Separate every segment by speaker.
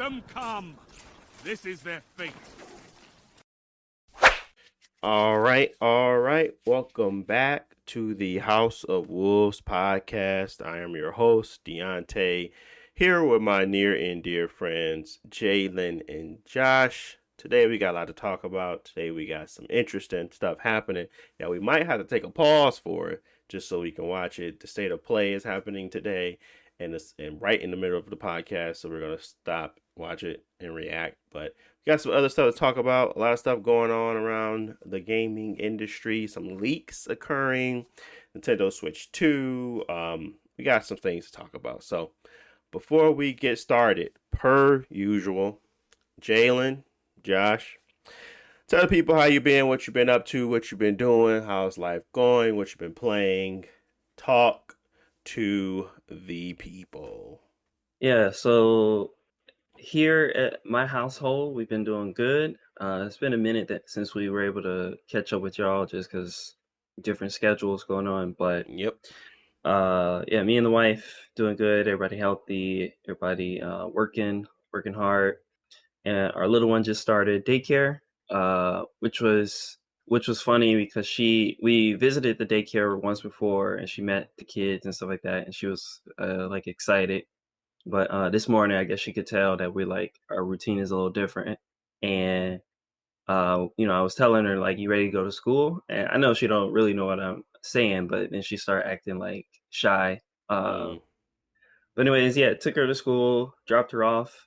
Speaker 1: them come. This is their fate.
Speaker 2: All right. Welcome back to the House of Wolves podcast. I am your host, Deontay, here with my near and dear friends, Jalen and Josh. Today we got a lot to talk about. Today we got some interesting stuff happening that we might have to take a pause for just so we can watch it. The state of play is happening today, and it's right in the middle of the podcast, so we're going to stop, watch it, and react. But we got some other stuff to talk about. A lot of stuff going on around the gaming industry. Some leaks occurring. Nintendo Switch 2. We got some things to talk about. So before we get started, per usual, Jalen, Josh, tell the people how you been, what you've been up to, what you've been doing, how's life going, what you've been playing. Talk to the people.
Speaker 3: Yeah, so here at my household, we've been doing good. It's been a minute since we were able to catch up with y'all just because different schedules going on. But
Speaker 2: Yep.
Speaker 3: yeah, me and the wife doing good. Everybody healthy. Everybody working hard. And our little one just started daycare, which was funny because we visited the daycare once before and she met the kids and stuff like that, and she was like excited. But this morning, I guess she could tell that our routine is a little different. And I was telling her like, "You ready to go to school?" And I know she don't really know what I'm saying, but then she started acting like shy. But anyways, yeah, took her to school, dropped her off.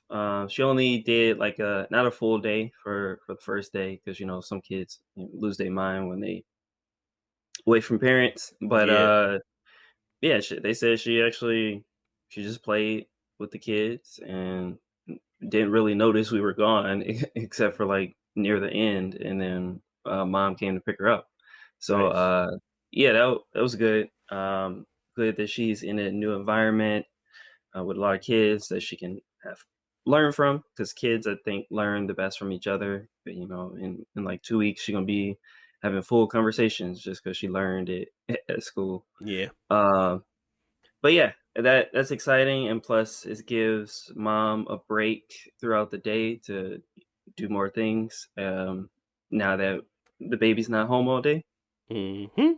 Speaker 3: She only did like not a full day for the first day because some kids lose their mind when they away from parents. But yeah, they said she just played with the kids and didn't really notice we were gone except for like near the end, and then mom came to pick her up. So
Speaker 2: Nice.
Speaker 3: yeah, that was good. Good that she's in a new environment with a lot of kids that she can learn from, because kids, I think, learn the best from each other. But, in like 2 weeks she's gonna be having full conversations just because she learned it at school.
Speaker 2: Yeah.
Speaker 3: But yeah, that's exciting, and plus it gives mom a break throughout the day to do more things. Now that the baby's not home all day.
Speaker 2: Mm-hmm.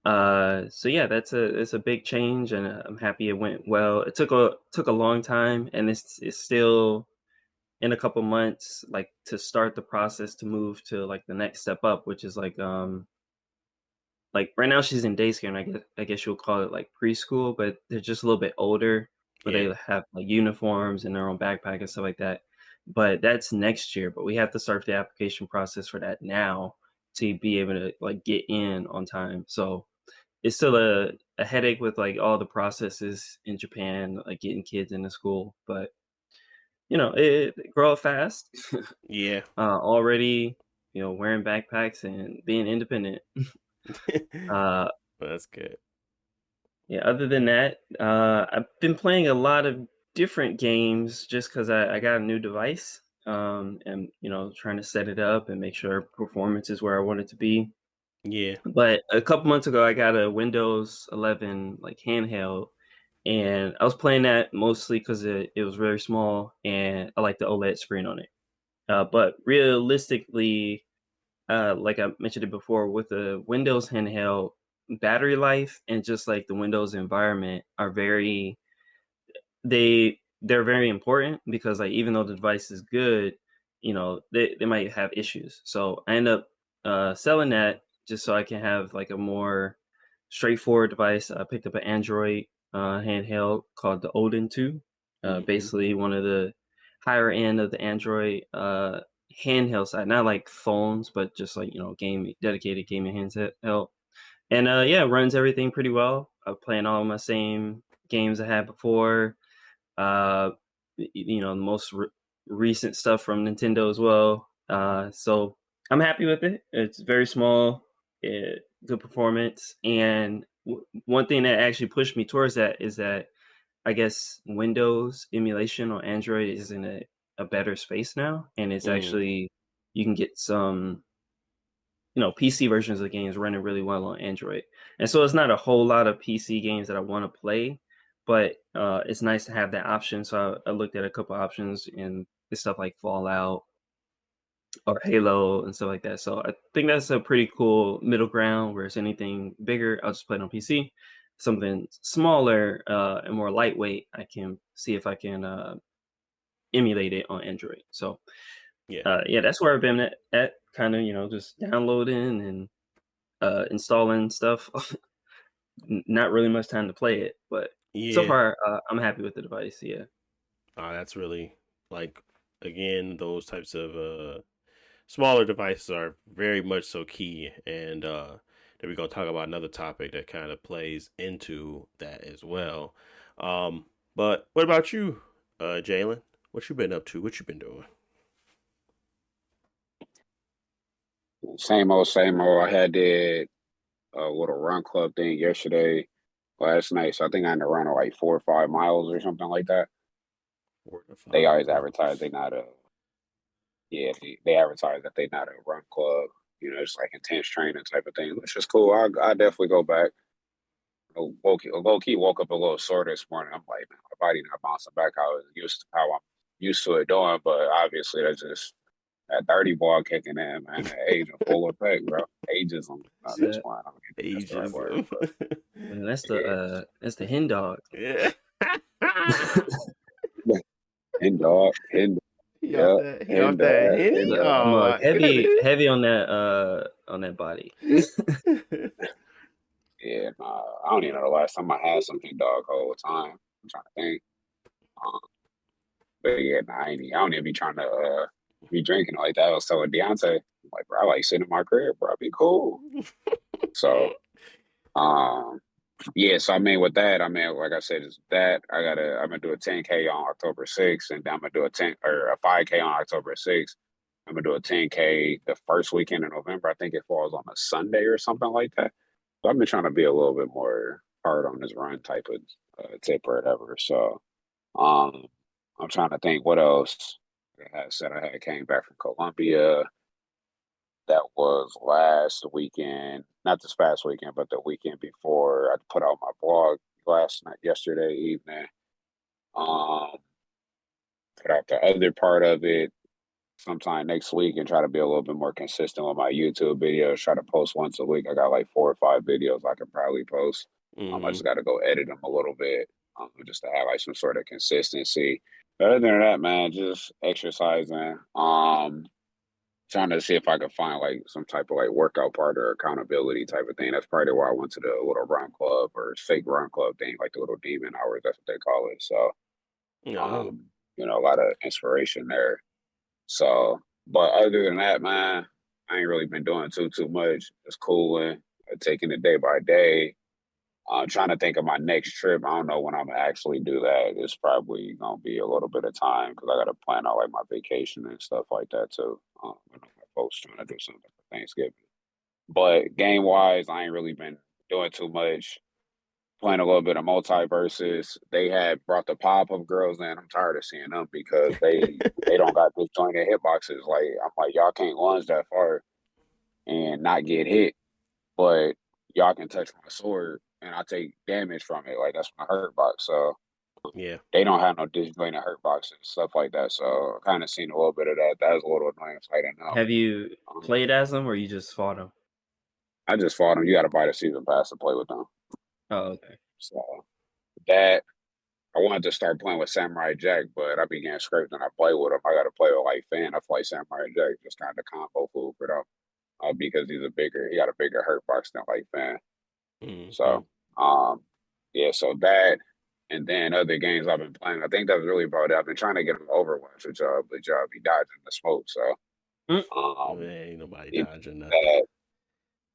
Speaker 3: So yeah, it's a big change, and I'm happy it went well. It took a long time, and it's still in a couple months, like, to start the process to move to like the next step up, which is like right now she's in day care, and I guess you'll call it like preschool, but they're just a little bit older, but
Speaker 2: Yeah.
Speaker 3: they have like uniforms and their own backpack and stuff like that. But that's next year. But we have to start the application process for that now to be able to like get in on time. So it's still a headache with like all the processes in Japan, like getting kids into school. But it grow up fast.
Speaker 2: Yeah.
Speaker 3: Already, wearing backpacks and being independent.
Speaker 2: That's good.
Speaker 3: Yeah, other than that, I've been playing a lot of different games just because I got a new device, and trying to set it up and make sure performance is where I want it to be.
Speaker 2: Yeah.
Speaker 3: But a couple months ago, I got a Windows 11 like handheld, and I was playing that mostly because it was very small, and I like the OLED screen on it. But realistically, like I mentioned it before, with the Windows handheld, battery life and just like the Windows environment are they're very important, because like even though the device is good, they might have issues. So I end up selling that just so I can have like a more straightforward device. I picked up an Android handheld called the Odin 2, basically one of the higher end of the Android handheld side, not like phones, but just like dedicated gaming handset. And yeah, it runs everything pretty well. I'm playing all my same games I had before. Uh, the most recent stuff from Nintendo as well. So I'm happy with it. It's very small, good performance. And one thing that actually pushed me towards that is that I guess Windows emulation on Android is in a better space now, and it's actually, you can get some PC versions of games running really well on Android. And so it's not a whole lot of PC games that I want to play, but it's nice to have that option. So I looked at a couple options and it's stuff like Fallout or Halo and stuff like that. So I think that's a pretty cool middle ground. Whereas anything bigger, I'll just play it on PC. Something smaller and more lightweight, I can see if I can emulate it on Android. So
Speaker 2: Yeah.
Speaker 3: that's where I've been at kind of, just downloading and installing stuff. Not really much time to play it, but so
Speaker 2: Yeah.
Speaker 3: far I'm happy with the device. Yeah.
Speaker 2: That's really like, again, those types of smaller devices are very much so key, and then we're gonna talk about another topic that kind of plays into that as well. But what about you, Jalen? What you been up to? What you been doing?
Speaker 4: Same old, same old. I had did a little run club thing yesterday, last night. So I think I had to run like 4 or 5 miles or something like that.
Speaker 2: 4 to 5
Speaker 4: They always advertise
Speaker 2: miles.
Speaker 4: they not a yeah, they advertise that they not a run club. It's like intense training type of thing, which is cool. I definitely go back. Low key woke up a little sore this morning. I'm like, man, my body not bouncing back how I'm used to it doing. But obviously that's just that 30 ball kicking in, man. That age of full effect, bro. Ageism at this
Speaker 3: So,
Speaker 4: point. I don't even think that's the right word,
Speaker 2: Ageism.
Speaker 4: but
Speaker 3: and that's
Speaker 4: yeah.
Speaker 3: that's the hen dog.
Speaker 2: Yeah.
Speaker 4: Hen dog, hen,
Speaker 2: He off
Speaker 4: yeah,
Speaker 2: that. He
Speaker 4: hen
Speaker 2: off that
Speaker 4: dog,
Speaker 2: henny.
Speaker 4: hen dog.
Speaker 3: I'm
Speaker 2: Oh,
Speaker 3: heavy on that body.
Speaker 4: Yeah, nah, I don't even know the last time I had some hen dog whole time. I'm trying to think. Um, but yeah, nah, I don't even be trying to be drinking like that. I was telling Deontay, I'm like, bro, I like sitting in my crib, bro. Be cool. So, um, yeah. So I mean, with that, I mean, like I said, is that I'm gonna do a 10K on October 6th, and then I'm gonna do a 10 or a 5K on October 6th. I'm gonna do a 10K the first weekend in November. I think it falls on a Sunday or something like that. So I've been trying to be a little bit more hard on this run type of tip or whatever. So um, I'm trying to think what else. I said I had came back from Colombia. That was last weekend, not this past weekend, but the weekend before. I put out my blog yesterday evening. Um, put out the other part of it sometime next week and try to be a little bit more consistent with my YouTube videos. Try to post once a week. I got like 4 or 5 videos I could probably post. I
Speaker 2: hmm
Speaker 4: just got to go edit them a little bit, just to have like some sort of consistency. But other than that, man, just exercising. Trying to see if I could find like some type of like workout part or accountability type of thing. That's probably why I went to the little run club or fake run club thing, like the little demon hours. That's what they call it. So,
Speaker 2: No.
Speaker 4: um, a lot of inspiration there. So, but other than that, man, I ain't really been doing too much. Just cooling, taking it day by day. Trying to think of my next trip. I don't know when I'm gonna actually do that. It's probably gonna be a little bit of time because I gotta plan out like my vacation and stuff like that too. I know my folks trying to do something for Thanksgiving. But game wise, I ain't really been doing too much. Playing a little bit of multiverses. They had brought the pop up girls in. I'm tired of seeing them because they don't got disjointed hitboxes. Like I'm like, y'all can't lunge that far and not get hit, but y'all can touch my sword and I take damage from it. Like that's my hurt box. So
Speaker 2: Yeah.
Speaker 4: they don't have no disjointed hurt boxes, stuff like that. So I kind of seen a little bit of that. That was a little annoying fighting them.
Speaker 3: Have you
Speaker 4: Um,
Speaker 3: played as them or you just fought them?
Speaker 4: I just fought them. You got to buy the season pass to play with them.
Speaker 3: Oh, okay.
Speaker 4: So that I wanted to start playing with Samurai Jack, but I began scraping and I play with him. I got to play with like Fan. I play Samurai Jack, just kind of combo food for them because he got a bigger hurt box than like Fan.
Speaker 2: hmm
Speaker 4: So, um, yeah, so that, and then other games I've been playing. I think that's really about it. I've been trying to get him Overwatch, but y'all be dodging the smoke. So,
Speaker 3: Mm.
Speaker 2: Ain't nobody
Speaker 4: he,
Speaker 2: dodging nothing.
Speaker 4: that,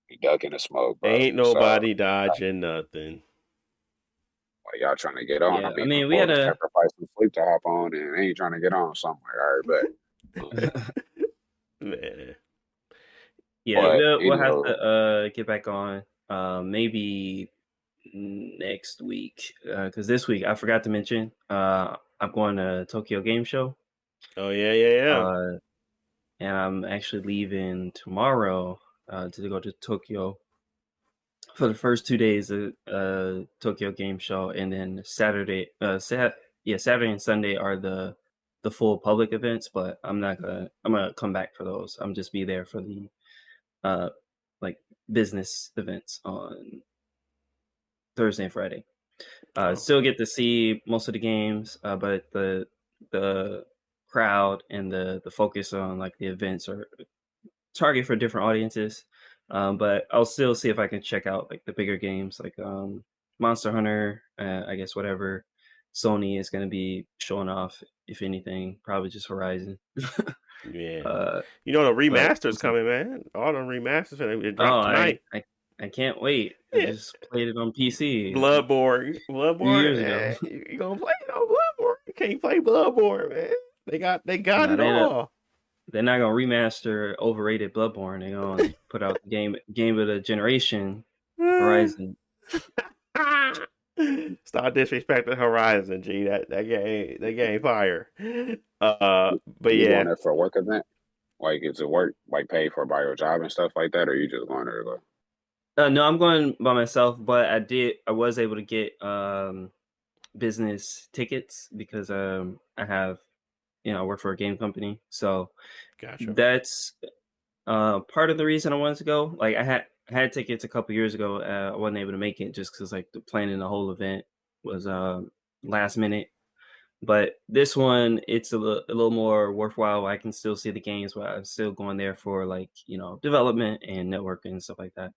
Speaker 4: he ducking the smoke, bro.
Speaker 2: Ain't
Speaker 4: So,
Speaker 2: nobody dodging nothing.
Speaker 4: like, y'all trying to get on.
Speaker 3: Yeah,
Speaker 4: I'm
Speaker 3: I
Speaker 4: even
Speaker 3: mean, we
Speaker 4: willing
Speaker 3: had
Speaker 4: to
Speaker 3: a
Speaker 4: sacrifice some sleep to hop on, and ain't trying to get on somewhere. All right,
Speaker 2: Man.
Speaker 3: yeah,
Speaker 2: Hey.
Speaker 4: but
Speaker 3: we'll have to get back on maybe next week because this week I forgot to mention I'm going to Tokyo Game Show
Speaker 2: Oh yeah.
Speaker 3: uh, and I'm actually leaving tomorrow to go to Tokyo for the first 2 days of Tokyo Game Show, and then Saturday and Sunday are the full public events. But I'm gonna come back for those. I'm just be there for the uh like business events on Thursday and Friday.
Speaker 2: Oh,
Speaker 3: Still get to see most of the games, but the crowd and the focus on like the events are target for different audiences. But I'll still see if I can check out like the bigger games like Monster Hunter. I guess whatever Sony is going to be showing off, if anything, probably just Horizon.
Speaker 2: yeah.
Speaker 3: uh,
Speaker 2: You know the
Speaker 3: but
Speaker 2: remasters
Speaker 3: we'll see.
Speaker 2: coming, man. All the remasters they
Speaker 3: Oh,
Speaker 2: dropped tonight.
Speaker 3: I can't wait. I
Speaker 2: Yeah.
Speaker 3: just played it on PC like
Speaker 2: Bloodborne,
Speaker 3: 3 years ago.
Speaker 2: man. You gonna play it on Bloodborne? You can't play Bloodborne, man. They got
Speaker 3: No,
Speaker 2: it all.
Speaker 3: they're not gonna remaster overrated Bloodborne. They're gonna put out the game of the generation, Horizon.
Speaker 2: Stop disrespecting Horizon, G. That game fire. But
Speaker 4: You going
Speaker 2: yeah,
Speaker 4: there for a work event? Like, is it work, like paid for by your job and stuff like that, or you just going there to go?
Speaker 3: No, I'm going by myself, but I was able to get business tickets because I work for a game company, so
Speaker 2: gotcha.
Speaker 3: that's part of the reason I wanted to go. Like I had tickets a couple years ago. I wasn't able to make it just because like the planning the whole event was last minute. But this one, it's a little more worthwhile. I can still see the games, but I'm still going there for like development and networking and stuff like that.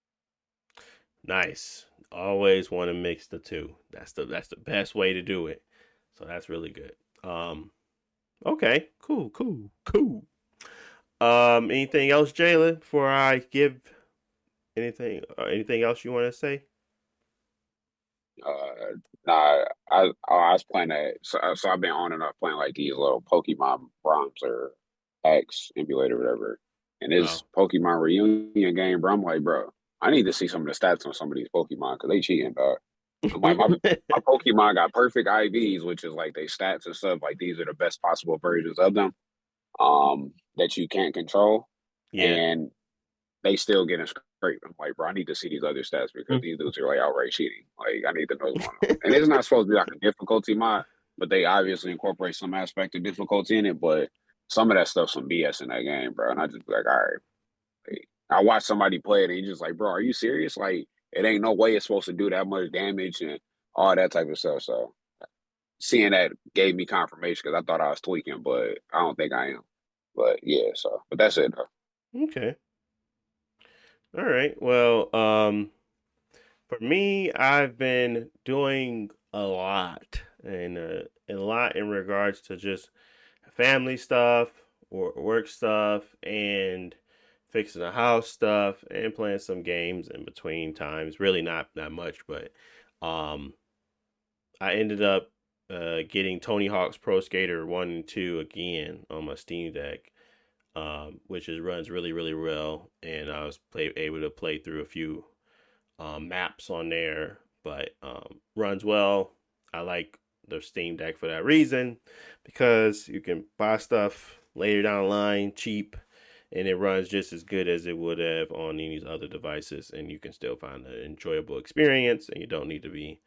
Speaker 2: Nice. Always want to mix the two. That's the best way to do it. So that's really good. Okay. Cool. Anything else, Jalen? Before I give anything else you want to say?
Speaker 4: Nah, I was playing that. So I've been on and off playing like these little Pokemon Bronze or X emulator, whatever. And
Speaker 2: Oh.
Speaker 4: this Pokemon reunion game, bro. I'm like, bro, I need to see some of the stats on some of these Pokemon because they cheating, dog. I'm like, my Pokemon got perfect IVs, which is like they stats and stuff. Like these are the best possible versions of them, that you can't control,
Speaker 2: Yeah.
Speaker 4: and they still getting scraped. I'm like, bro, I need to see these other stats because these dudes are like outright cheating. Like, I need to know what's going on. And it's not supposed to be like a difficulty mod, but they obviously incorporate some aspect of difficulty in it. But some of that stuff's some BS in that game, bro. And I just be like, all right. Like, I watched somebody play it and he's just like, bro, are you serious? Like, it ain't no way it's supposed to do that much damage and all that type of stuff. So seeing that gave me confirmation because I thought I was tweaking, but I don't think I am. But yeah, but that's it though.
Speaker 2: Okay. All right. Well, for me, I've been doing a lot, and a lot in regards to just family stuff or work stuff and fixing the house stuff and playing some games in between times. Really not much, but um, I ended up getting Tony Hawk's Pro Skater 1 and 2 again on my Steam Deck, which runs really well, and I was able to play through a few maps on there, but runs well. I like the Steam Deck for that reason because you can buy stuff later down the line cheap, and it runs just as good as it would have on any other devices, and you can still find an enjoyable experience, and you don't need to be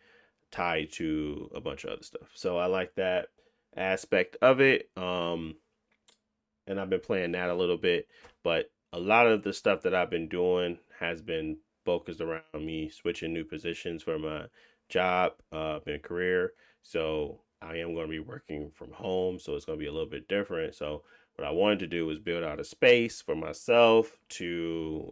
Speaker 2: tied to a bunch of other stuff. So I like that aspect of it. And I've been playing that a little bit, but a lot of the stuff that I've been doing has been focused around me switching new positions for my job and career. So I am going to be working from home, so it's going to be a little bit different. So what I wanted to do was build out a space for myself to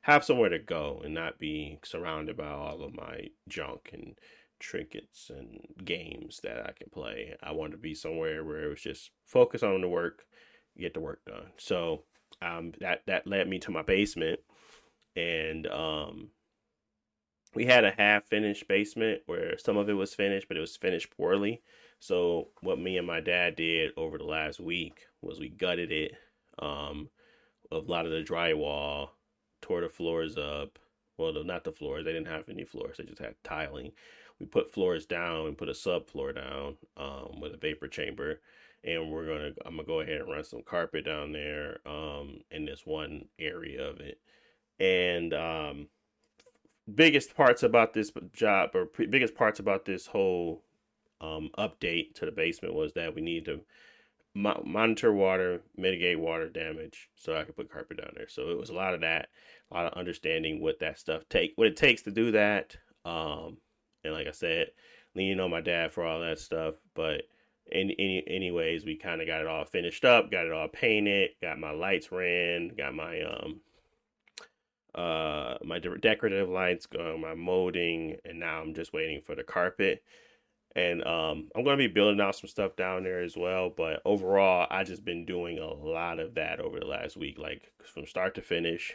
Speaker 2: have somewhere to go and not be surrounded by all of my junk and trinkets and games that I can play. I wanted to be somewhere where it was just focus on the work, get the work done. So that led me to my basement, and we had a half finished basement where some of it was finished, but it was finished poorly. So what me and my dad did over the last week was we gutted it, a lot of the drywall, tore the floors up. Well, not the floors. They didn't have any floors. They just had tiling. We put floors down and put a subfloor down with a vapor chamber. And I'm gonna go ahead and run some carpet down there in this one area of it. And biggest parts about this job, or biggest parts about this whole update to the basement, was that we need to monitor water, mitigate water damage, so I could put carpet down there. So it was a lot of that, a lot of understanding what that stuff what it takes to do that. And like I said, leaning on my dad for all that stuff. But anyways, we kind of got it all finished up, got it all painted, got my lights ran, got my my decorative lights going, my molding, and now I'm just waiting for the carpet. And I'm going to be building out some stuff down there as well. But overall, I just been doing a lot of that over the last week, like from start to finish.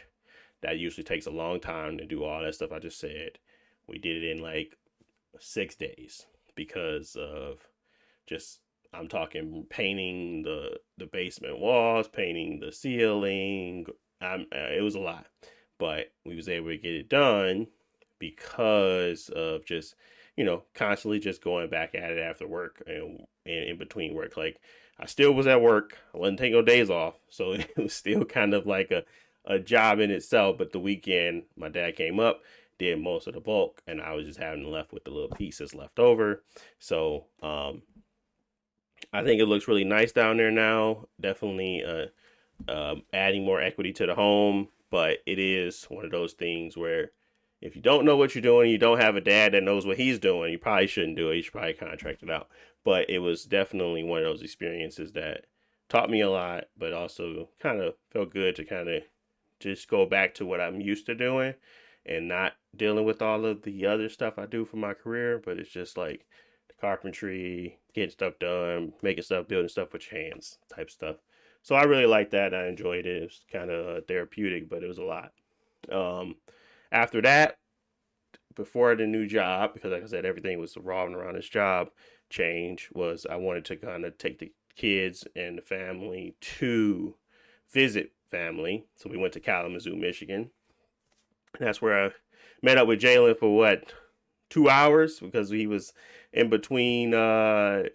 Speaker 2: That usually takes a long time to do all that stuff I just said. We did it in like 6 days because of just, I'm talking painting the basement walls, painting the ceiling. It was a lot, but we was able to get it done because of just, constantly just going back at it after work and in between work. Like, I still was at work. I wasn't taking no days off. So it was still kind of like a job in itself. But the weekend, my dad came up, did most of the bulk, and I was just having left with the little pieces left over. So I think it looks really nice down there now. Definitely adding more equity to the home. But it is one of those things where if you don't know what you're doing, you don't have a dad that knows what he's doing, you probably shouldn't do it. You should probably contract it out. But it was definitely one of those experiences that taught me a lot, but also kind of felt good to kind of just go back to what I'm used to doing and not dealing with all of the other stuff I do for my career. But it's just like the carpentry, getting stuff done, making stuff, building stuff with your hands type stuff. So I really liked that. I enjoyed it. It was kind of therapeutic, but it was a lot. After that, before the new job, because like I said, everything was revolving around this job change, was I wanted to kind of take the kids and the family to visit family. So we went to Kalamazoo, Michigan. And that's where I met up with Jalen for 2 hours, because he was in between going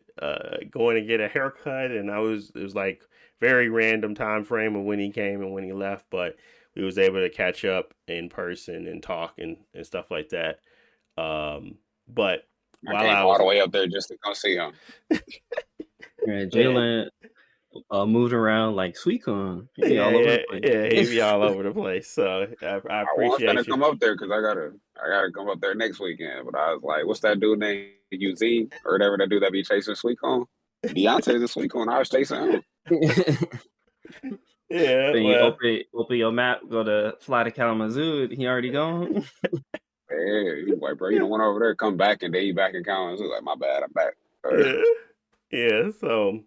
Speaker 2: to get a haircut, and it was like very random time frame of when he came and when he left, but we was able to catch up in person and talk and stuff like that. But
Speaker 4: I came all the way up there just to come see him.
Speaker 3: Yeah, Jalen moved around like sweet corn. He'd be all over the place.
Speaker 2: Yeah, he'd be all over the place. So I appreciate
Speaker 4: I was gonna come up there because I gotta come up there next weekend. But I was like, what's that dude named Eugene or whatever, that dude that be chasing sweet corn? Beyonce's a sweet corn. I was chasing him.
Speaker 2: Yeah,
Speaker 3: then you open your map, go to fly to Kalamazoo. He already gone.
Speaker 4: Yeah, he's like, bro, you don't want over there, come back, and then you back in Kalamazoo. Like, my bad, I'm back.
Speaker 2: Yeah. So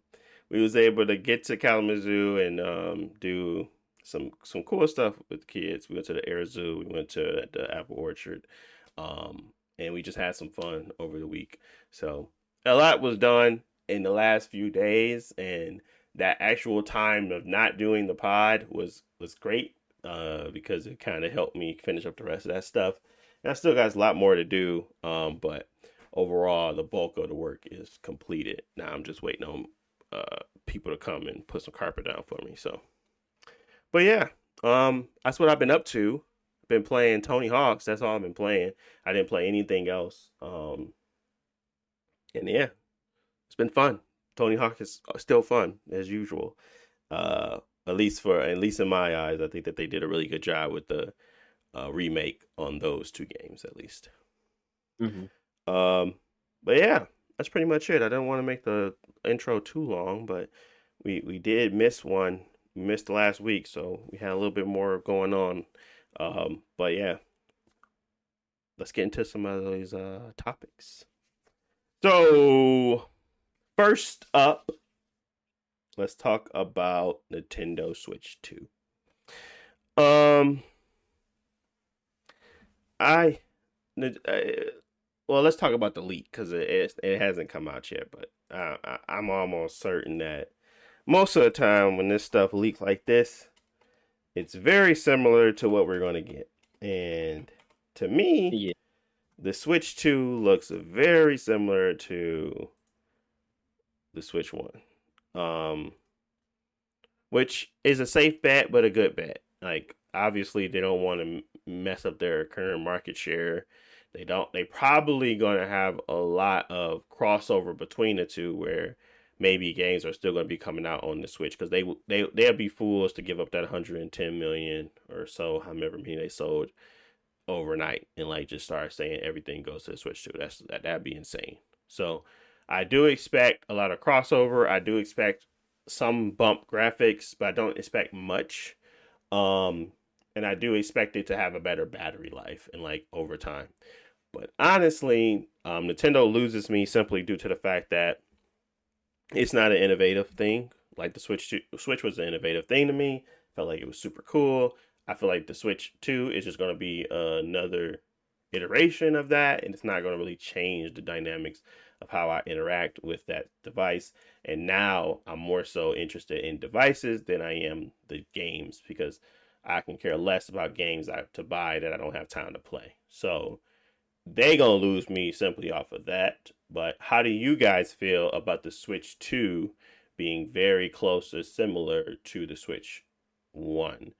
Speaker 2: we was able to get to Kalamazoo and do some cool stuff with kids. We went to the Air Zoo. We went to the Apple Orchard, and we just had some fun over the week. So a lot was done in the last few days, and that actual time of not doing the pod was great because it kind of helped me finish up the rest of that stuff. And I still got a lot more to do, but overall, the bulk of the work is completed. Now I'm just waiting on people to come and put some carpet down for me. So, but yeah, that's what I've been up to. Been playing Tony Hawk's. That's all I've been playing. I didn't play anything else. And yeah, it's been fun. Tony Hawk is still fun as usual. At least in my eyes, I think that they did a really good job with the remake on those two games, at least.
Speaker 3: Mm-hmm.
Speaker 2: But yeah, that's pretty much it. I don't want to make the intro too long, but we did miss one. We missed last week, so we had a little bit more going on. But yeah, let's get into some of those topics. So first up, let's talk about Nintendo Switch 2. Well, let's talk about the leak because it hasn't come out yet, but I'm almost certain that most of the time when this stuff leaks like this, it's very similar to what we're going to get. And to me, the Switch 2 looks very similar to the Switch 1. Which is a safe bet, but a good bet. Like, obviously they don't want to mess up their current market share. They probably going to have a lot of crossover between the two where maybe games are still going to be coming out on the Switch because they'll be fools to give up that 110 million or so, however many they sold overnight, and like just start saying everything goes to the Switch too. That'd be insane. So I do expect a lot of crossover. I do expect some bump graphics, but I don't expect much. Um, and I do expect it to have a better battery life and like over time. But honestly, Nintendo loses me simply due to the fact that it's not an innovative thing. Like the Switch was an innovative thing to me. Felt like it was super cool. I feel like the Switch 2 is just going to be another iteration of that, and it's not going to really change the dynamics of how I interact with that device. And now I'm more so interested in devices than I am the games because I can care less about games I have to buy that I don't have time to play. So they gonna lose me simply off of that. But how do you guys feel about the Switch 2 being very close or similar to the Switch 1?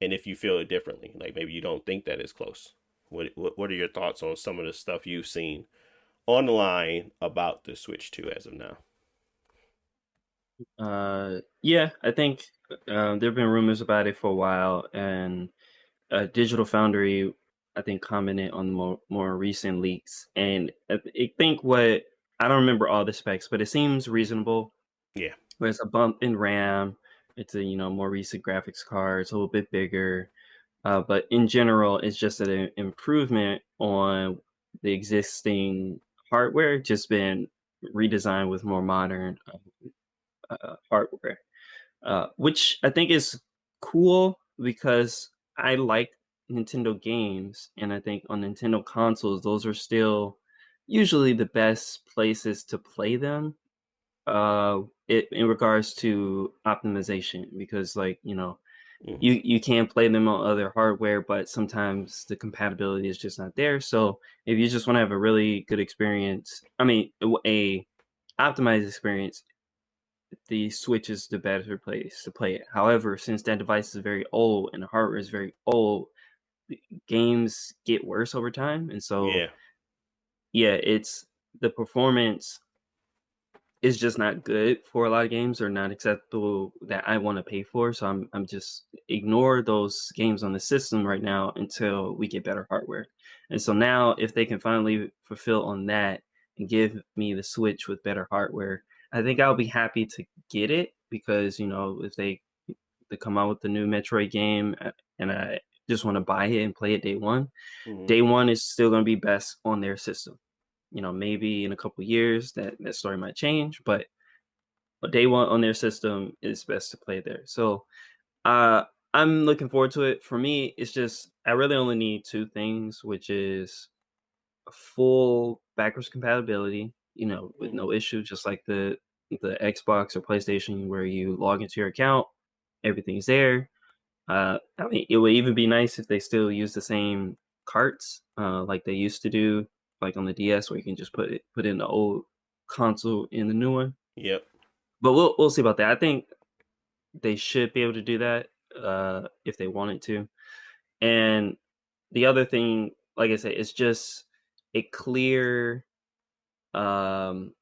Speaker 2: And if you feel it differently, like maybe you don't think that is close. What are your thoughts on some of the stuff you've seen online about the Switch 2 as of now?
Speaker 3: Yeah, I think there have been rumors about it for a while, and Digital Foundry, I think, commented on the more recent leaks, and I think what I don't remember all the specs, but it seems reasonable.
Speaker 2: Yeah.
Speaker 3: Where it's a bump in RAM, it's a more recent graphics card, it's a little bit bigger, but in general, it's just an improvement on the existing hardware, just been redesigned with more modern hardware, which I think is cool because I like Nintendo games, and I think on Nintendo consoles, those are still usually the best places to play them. In regards to optimization, because
Speaker 2: Mm-hmm.
Speaker 3: you can play them on other hardware, but sometimes the compatibility is just not there. So if you just want to have a really good experience, I mean, a optimized experience, the Switch is the better place to play it. However, since that device is very old and the hardware is very old, games get worse over time, and so
Speaker 2: Yeah.
Speaker 3: yeah, it's the performance is just not good for a lot of games, or not acceptable that I want to pay for. So I'm just ignore those games on the system right now until we get better hardware. And so now if they can finally fulfill on that and give me the Switch with better hardware, I think I'll be happy to get it, because if they come out with the new Metroid game, and I just want to buy it and play it
Speaker 2: Mm-hmm.
Speaker 3: day one is still going to be best on their system. Maybe in a couple years that story might change, but day one on their system is best to play there. So uh, I'm looking forward to it. For me, it's just I really only need two things, which is a full backwards compatibility, with
Speaker 2: Mm-hmm.
Speaker 3: no issue, just like the Xbox or PlayStation, where you log into your account, everything's there. I mean, it would even be nice if they still use the same carts, like they used to do, like on the DS, where you can just put in the old console in the new one.
Speaker 2: Yep.
Speaker 3: But we'll see about that. I think they should be able to do that, if they wanted to. And the other thing, like I said, is just a clear um,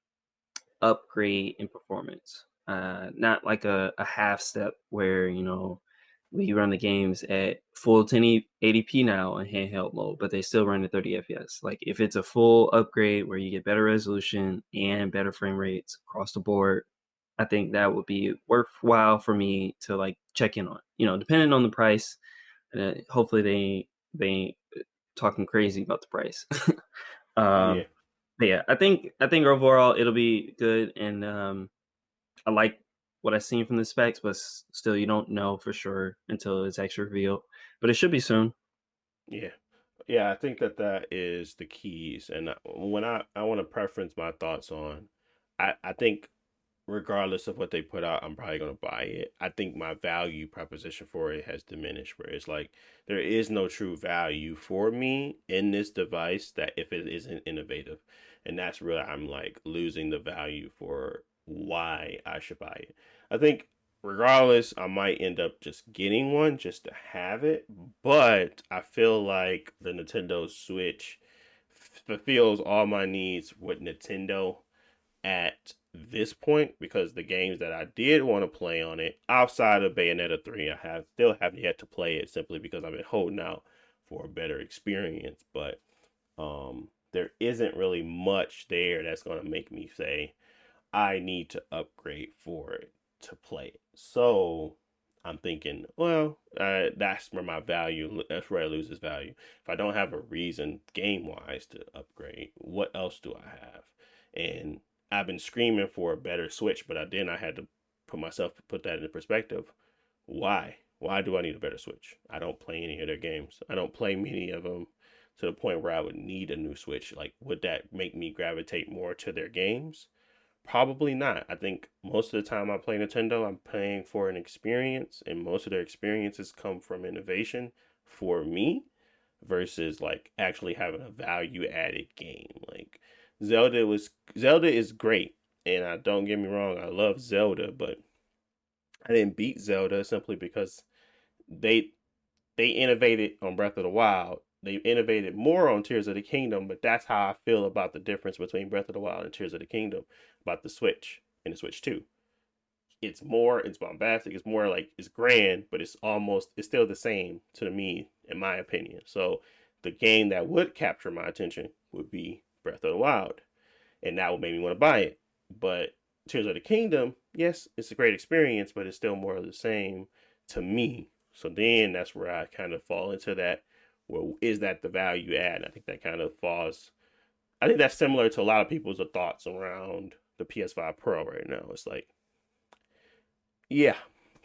Speaker 3: upgrade in performance. Not like a half step where, we run the games at full 1080p now in handheld mode, but they still run at 30 FPS. Like if it's a full upgrade where you get better resolution and better frame rates across the board, I think that would be worthwhile for me to like check in on. Depending on the price, hopefully they ain't talking crazy about the price.
Speaker 2: Yeah.
Speaker 3: um, but yeah, I think overall it'll be good, and I like what I've seen from the specs, but still, you don't know for sure until it's actually revealed. But it should be soon.
Speaker 2: Yeah. Yeah, I think that that is the keys. And when I want to preference my thoughts on, I think regardless of what they put out, I'm probably going to buy it. I think my value proposition for it has diminished, where it's like there is no true value for me in this device that if it isn't innovative. And that's really, I'm like losing the value for why I should buy it. I think regardless, I might end up just getting one just to have it. But I feel like the Nintendo Switch fulfills all my needs with Nintendo at this point because the games that I did want to play on it outside of Bayonetta 3, I still have yet to play it simply because I've been holding out for a better experience. But there isn't really much there that's going to make me say I need to upgrade for it to play it. So I'm thinking, well, that's where my value, that's where it loses value. If I don't have a reason game wise to upgrade, what else do I have? And I've been screaming for a better Switch, but I had to put that into perspective. Why? Why do I need a better Switch? I don't play any of their games. I don't play many of them to the point where I would need a new Switch. Like, would that make me gravitate more to their games? Probably not. I think most of the time I play Nintendo, I'm paying for an experience, and most of their experiences come from innovation for me versus like actually having a value added game. Like Zelda is great, and I don't get me wrong, I love Zelda, but I didn't beat Zelda simply because they they innovated on Breath of the Wild. They innovated more on Tears of the Kingdom, but that's how I feel about the difference between Breath of the Wild and Tears of the Kingdom about the Switch and the Switch 2. It's bombastic, it's more like it's grand, but it's still the same to me, in my opinion. So the game that would capture my attention would be Breath of the Wild, and that would make me want to buy it. But Tears of the Kingdom, yes, it's a great experience, but it's still more of the same to me. So then that's where I kind of fall into that. Well, is that the value add? I think that kind of falls. I think that's similar to a lot of people's thoughts around the PS5 Pro right now. It's like, yeah.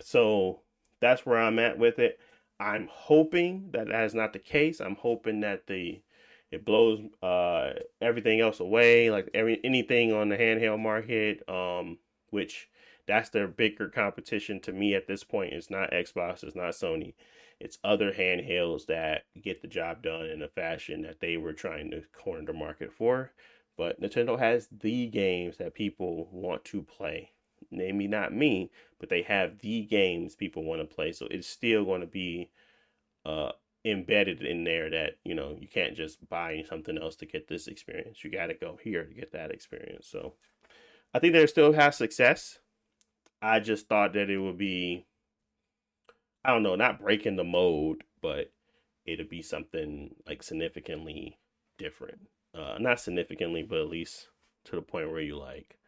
Speaker 2: So that's where I'm at with it. I'm hoping that is not the case. I'm hoping that it blows everything else away, like anything on the handheld market, which that's their bigger competition to me at this point. It's not Xbox, it's not Sony. It's other handhelds that get the job done in a fashion that they were trying to corner the market for. But Nintendo has the games that people want to play. Maybe not me, but they have the games people want to play. So it's still going to be uh, embedded in there that, you can't just buy something else to get this experience. You got to go here to get that experience. So I think they still have success. I just thought that it would be, I don't know, not breaking the mold, but it'd be something like significantly different. Not significantly, but at least to the point where you like,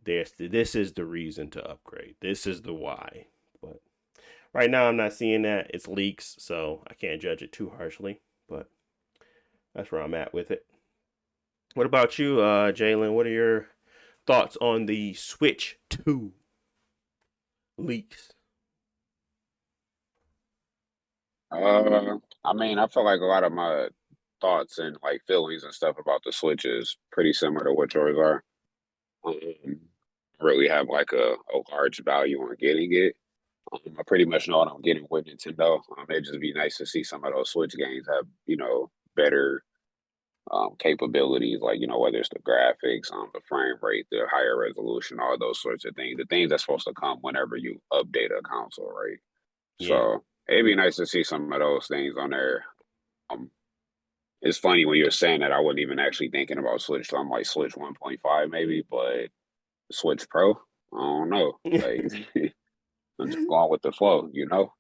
Speaker 2: this is the reason to upgrade. This is the why. But right now, I'm not seeing that. It's leaks, so I can't judge it too harshly. But that's where I'm at with it. What about you, Jalen? What are your thoughts on the Switch 2 leaks?
Speaker 4: I mean, I feel like a lot of my thoughts and like feelings and stuff about the Switch is pretty similar to what yours are. Um, really have like a large value on getting it. I pretty much know what I'm getting with Nintendo. It'd just be nice to see some of those Switch games have, better capabilities, like, whether it's the graphics, the frame rate, the higher resolution, all those sorts of things. The things that's supposed to come whenever you update a console, right?
Speaker 2: Yeah.
Speaker 4: So it'd be nice to see some of those things on there. Um, it's funny when you're saying that I wasn't even actually thinking about Switch. So I'm like Switch 1.5 maybe, but Switch Pro, I don't know. Like I'm just going with the flow,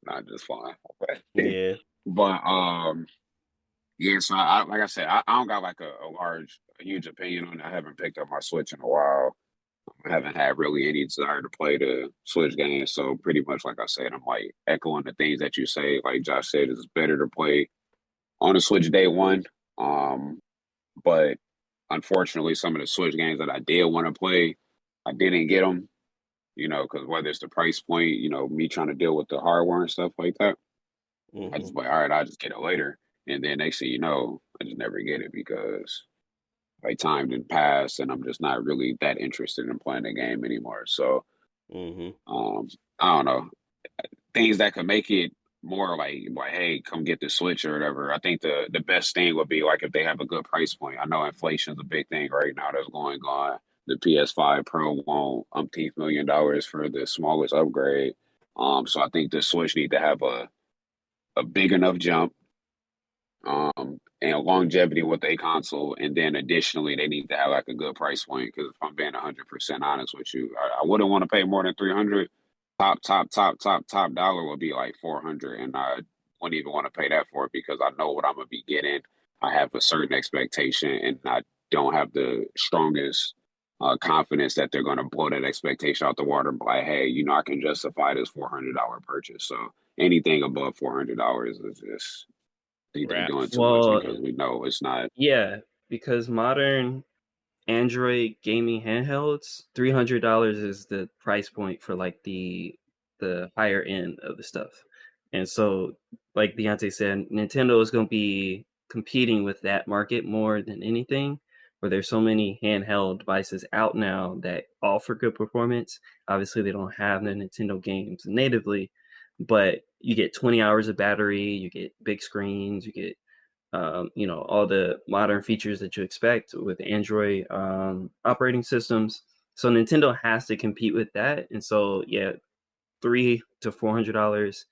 Speaker 4: not just flying.
Speaker 2: Yeah.
Speaker 4: But yeah, so like I said, I don't got like a huge opinion on it. I haven't picked up my Switch in a while. I haven't had really any desire to play the Switch games. So pretty much like I said, I'm like echoing the things that you say. Like Josh said, it's better to play on the Switch day one. Um, but unfortunately, some of the Switch games that I did want to play, I didn't get them. Because whether it's the price point, me trying to deal with the hardware and stuff like that, I
Speaker 2: Mm-hmm.
Speaker 4: just like, all right, I'll just get it later. And then next thing you know, I just never get it because like time didn't pass and I'm just not really that interested in playing the game anymore. So
Speaker 2: Mm-hmm.
Speaker 4: um I don't know. Things that could make it more like, hey, come get the Switch or whatever. I think the best thing would be like if they have a good price point. I know inflation's a big thing right now that's going on. the PS5 Pro won't umpteenth $1 million for the smallest upgrade. So I think the Switch need to have a big enough jump and longevity with a console, and then additionally they need to have like a good price point. Because if I'm being 100% honest with you, I wouldn't want to pay more than 300. Top dollar would be like 400, and I wouldn't even want to pay that for it because I know what I'm gonna be getting. I have a certain expectation, and I don't have the strongest confidence that they're gonna blow that expectation out the water. But like, hey, I can justify this $400 purchase. So anything above $400 is just think they're doing
Speaker 2: Raps.
Speaker 4: too much
Speaker 3: Well,
Speaker 4: because we know it's not.
Speaker 3: yeah, because modern Android gaming handhelds, $300 is the price point for like the higher end of the stuff. And so, like Deontay said, Nintendo is going to be competing with that market more than anything. Where there's so many handheld devices out now that offer good performance. Obviously, they don't have the Nintendo games natively, but you get 20 hours of battery, you get big screens, you get all the modern features that you expect with Android operating systems. So Nintendo has to compete with that, and so yeah, $300 to $400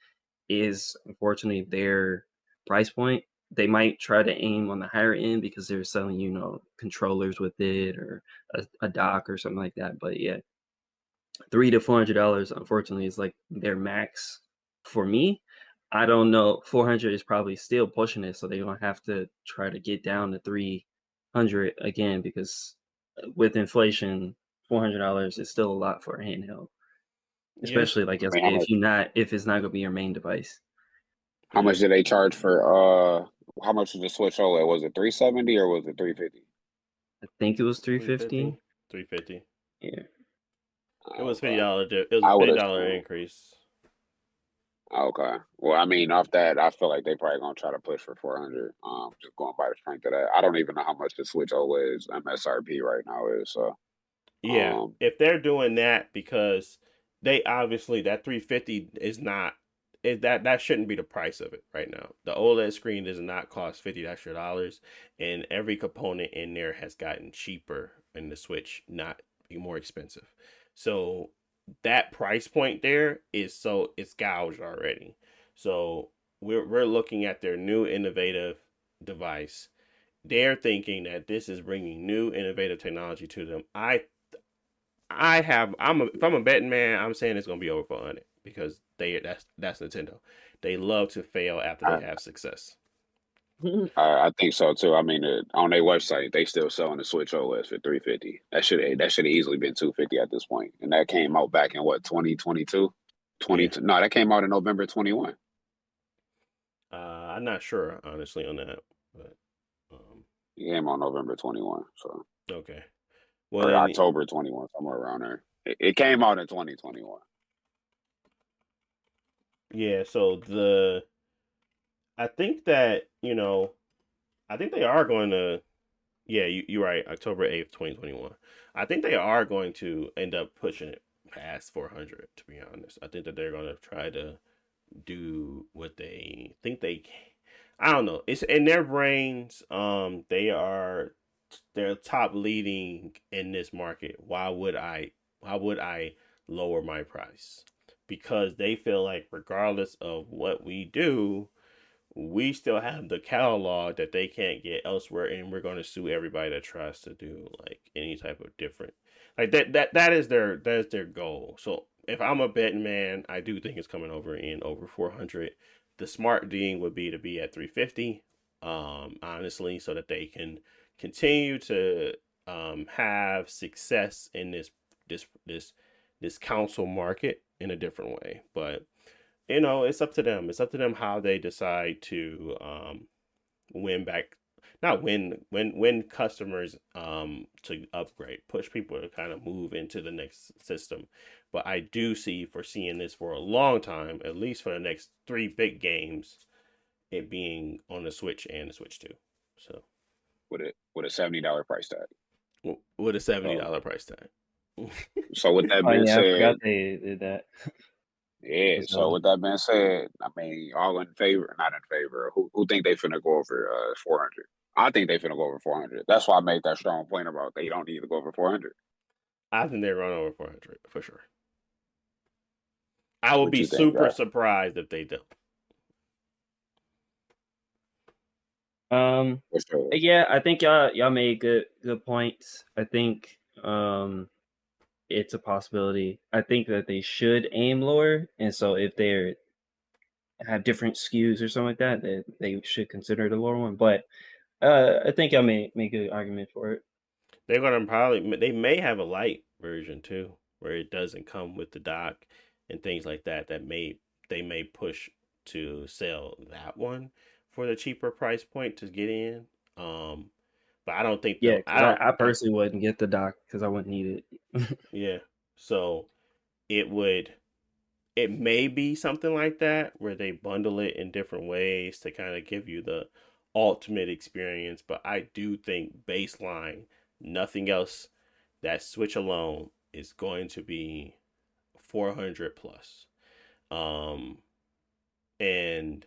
Speaker 3: is unfortunately their price point. They might try to aim on the higher end because they're selling, controllers with it or a dock or something like that. But yeah, $300 to $400 unfortunately is like their max for me. I don't know. 400 is probably still pushing it, so they're gonna have to try to get down to 300 again because with inflation, $400 is still a lot for a handheld,
Speaker 2: Yeah.
Speaker 3: especially like
Speaker 4: I
Speaker 3: I
Speaker 4: mean,
Speaker 3: said, if it's not gonna be your main device.
Speaker 4: how much did they charge for how much was the Switch OLED? Was it 370 or was it 350?
Speaker 3: I think it was
Speaker 2: 350.
Speaker 3: 350.
Speaker 2: 350.
Speaker 3: Yeah.
Speaker 2: It was
Speaker 4: Okay.
Speaker 2: $50. It was a
Speaker 4: I would
Speaker 2: $50
Speaker 4: assume.
Speaker 2: increase.
Speaker 4: Okay. Well, I mean, off that, I feel like they probably gonna try to push for 400. Just going by the strength of that. I don't even know how much the Switch OLED's MSRP right now is. So,
Speaker 2: Yeah,
Speaker 4: um,
Speaker 2: if they're doing that because they obviously that 350 is not that shouldn't be the price of it right now. The OLED screen does not cost $50 extra, and every component in there has gotten cheaper in the Switch, not more expensive. So that price point there it's gouged already. So we're looking at their new innovative device. They're thinking that this is bringing new innovative technology to them. If I'm a betting man, I'm saying it's gonna be over 400 because that's Nintendo. They love to fail after they
Speaker 4: I,
Speaker 2: have success.
Speaker 4: I think so too. I mean, on their website, they still selling the Switch OS for 350. That should have easily been 250 at this point, and that came out back in what 2022.
Speaker 2: Yeah,
Speaker 4: No, that came out in November 21.
Speaker 2: I'm not sure honestly on that, but
Speaker 4: It came out November 21, so
Speaker 2: okay. Well
Speaker 4: or
Speaker 2: then,
Speaker 4: October 21, somewhere around there. It came out in 2021.
Speaker 2: yeah. So I think that I think they are going to. Yeah, you're right. October 8th, 2021. I think they are going to end up pushing it past 400. To be honest, I think that they're going to try to do what they think they can. I don't know. It's in their brains. They're top leading in this market. Why would I lower my price? Because they feel like regardless of what we do, we still have the catalog that they can't get elsewhere, and we're going to sue everybody that tries to do like any type of different like that is their goal. So if I'm a betting man, I do think it's coming over 400. The smart thing would be to be at 350, honestly, so that they can continue to have success in this console market in a different way. But it's up to them. It's up to them how they decide to win back, not win customers to upgrade, push people to kind of move into the next system. But I do foreseeing this for a long time, at least for the next three big games, it being on the Switch and the Switch 2. So
Speaker 4: With a $70 price tag.
Speaker 2: with a $70
Speaker 4: So,
Speaker 2: price tag.
Speaker 4: so with that
Speaker 3: Oh
Speaker 4: being
Speaker 3: yeah, I
Speaker 4: said,
Speaker 3: forgot they did that.
Speaker 4: yeah. So with that being said, I mean, all in favor, not in favor. Who think they finna go over 400? I think they finna go over 400. That's why I made that strong point about they don't need to go over 400.
Speaker 2: I think they run over 400 for sure. I would
Speaker 4: What
Speaker 2: be
Speaker 4: you think,
Speaker 2: super
Speaker 4: guy?
Speaker 2: surprised if they don't.
Speaker 3: Um,
Speaker 4: For sure.
Speaker 3: yeah, I think y'all made good points. I think it's a possibility. I think that they should aim lower, and so if they have different SKUs or something like that, they should consider the lower one. But I think y'all may make an argument for it.
Speaker 2: They're gonna they may have a light version too, where it doesn't come with the dock and things like that. They may push to sell that one for the cheaper price point to get in. Um, but I don't think
Speaker 3: Yeah,
Speaker 2: they'll.
Speaker 3: because I personally wouldn't get the dock because I wouldn't need it.
Speaker 2: Yeah. So it would. It may be something like that where they bundle it in different ways to kind of give you the ultimate experience. But I do think baseline, nothing else, that Switch alone is going to be 400 plus. Um, and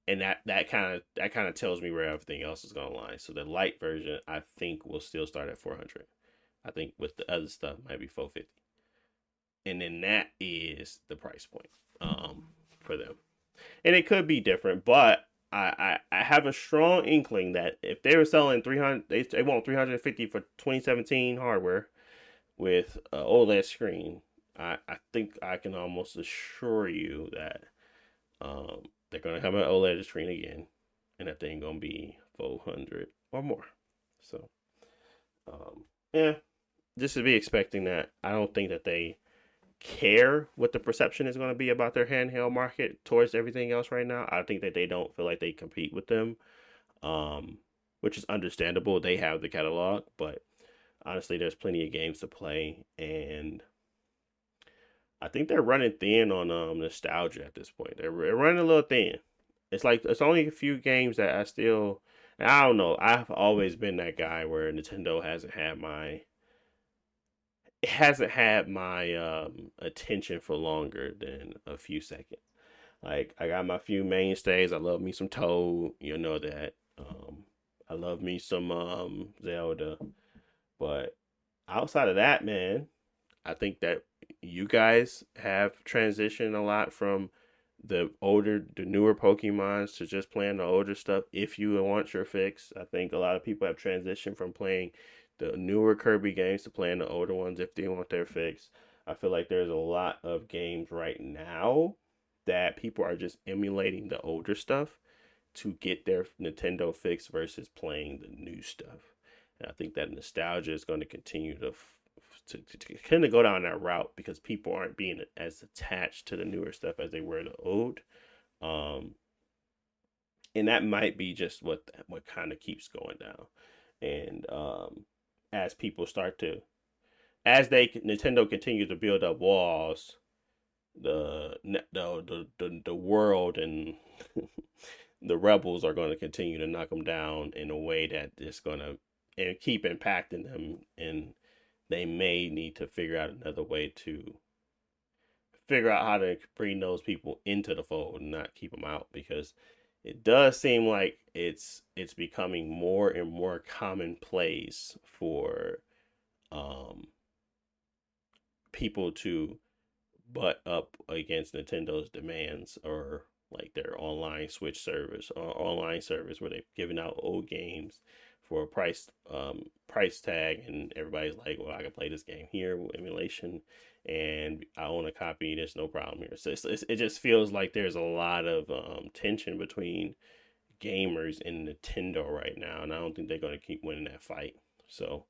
Speaker 2: that kind of tells me where everything else is going to lie. So the light version, I think, will still start at 400. I think with the other stuff might be 450, and then that is the price point for them. And it could be different, but I have a strong inkling that if they were selling 300, they want 350 for 2017 hardware with an OLED screen. I think I can almost assure you that they're gonna have an OLED screen again, and that thing gonna be 400 or more. So yeah, just to be expecting that. I don't think that they care what the perception is going to be about their handheld market towards everything else right now. I think that they don't feel like they compete with them, um, which is understandable. They have the catalog, but honestly, there's plenty of games to play, and I think they're running thin on nostalgia at this point. They're running a little thin. It's like it's only a few games that I still. I don't know. I've always been that guy where Nintendo hasn't had my attention for longer than a few seconds. Like I got my few mainstays. I love me some Toad, you know that. I love me some Zelda, but outside of that, man, I think that you guys have transitioned a lot from the newer Pokemons to just playing the older stuff. If you want your fix, I think a lot of people have transitioned from playing the newer Kirby games to playing the older ones if they want their fix. I feel like there's a lot of games right now that people are just emulating the older stuff to get their Nintendo fix versus playing the new stuff. And I think that nostalgia is going to continue to kind of go down that route because people aren't being as attached to the newer stuff as they were the old. Um, and that might be just what kind of keeps going down. And as people start to, as they Nintendo continue to build up walls, the world and the rebels are going to continue to knock them down in a way that is going to and keep impacting them, and they may need to figure out another way to figure out how to bring those people into the fold and not keep them out because it does seem like it's becoming more and more commonplace for um people to butt up against Nintendo's demands or like their online Switch service or online service where they're giving out old games for a price tag, and everybody's like, well, I can play this game here with emulation, and I own a copy. There's no problem here. So it just feels like there's a lot of tension between gamers and Nintendo right now, and I don't think they're going to keep winning that fight. So,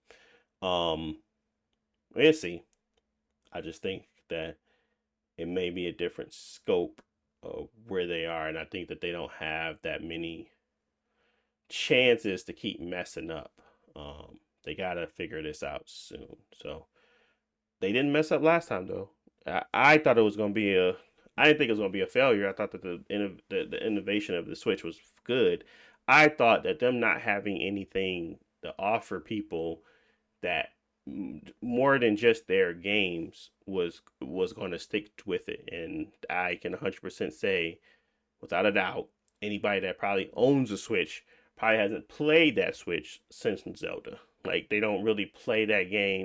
Speaker 2: um, we'll see. I just think that it may be a different scope of where they are, and I think that they don't have that many chances to keep messing up. They gotta figure this out soon. So they didn't mess up last time though. I thought it was gonna be a. I didn't think it was gonna be a failure. I thought that the innovation of the Switch was good. I thought that them not having anything to offer people that more than just their games was going to stick with it, and I can 100% say without a doubt anybody that probably owns a Switch probably hasn't played that Switch since Zelda. Like they don't really play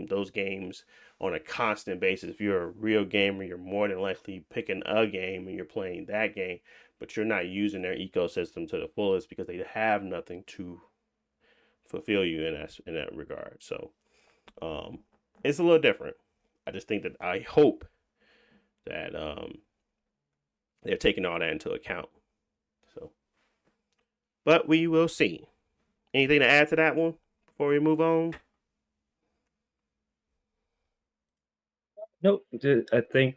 Speaker 2: those games on a constant basis. If you're a real gamer, you're more than likely picking a game and you're playing that game, but you're not using their ecosystem to the fullest because they have nothing to fulfill you in that regard. So it's a little different. I just think that I hope that they're taking all that into account. So, but we will see. Anything to add to that one before we move on?
Speaker 3: Nope. I think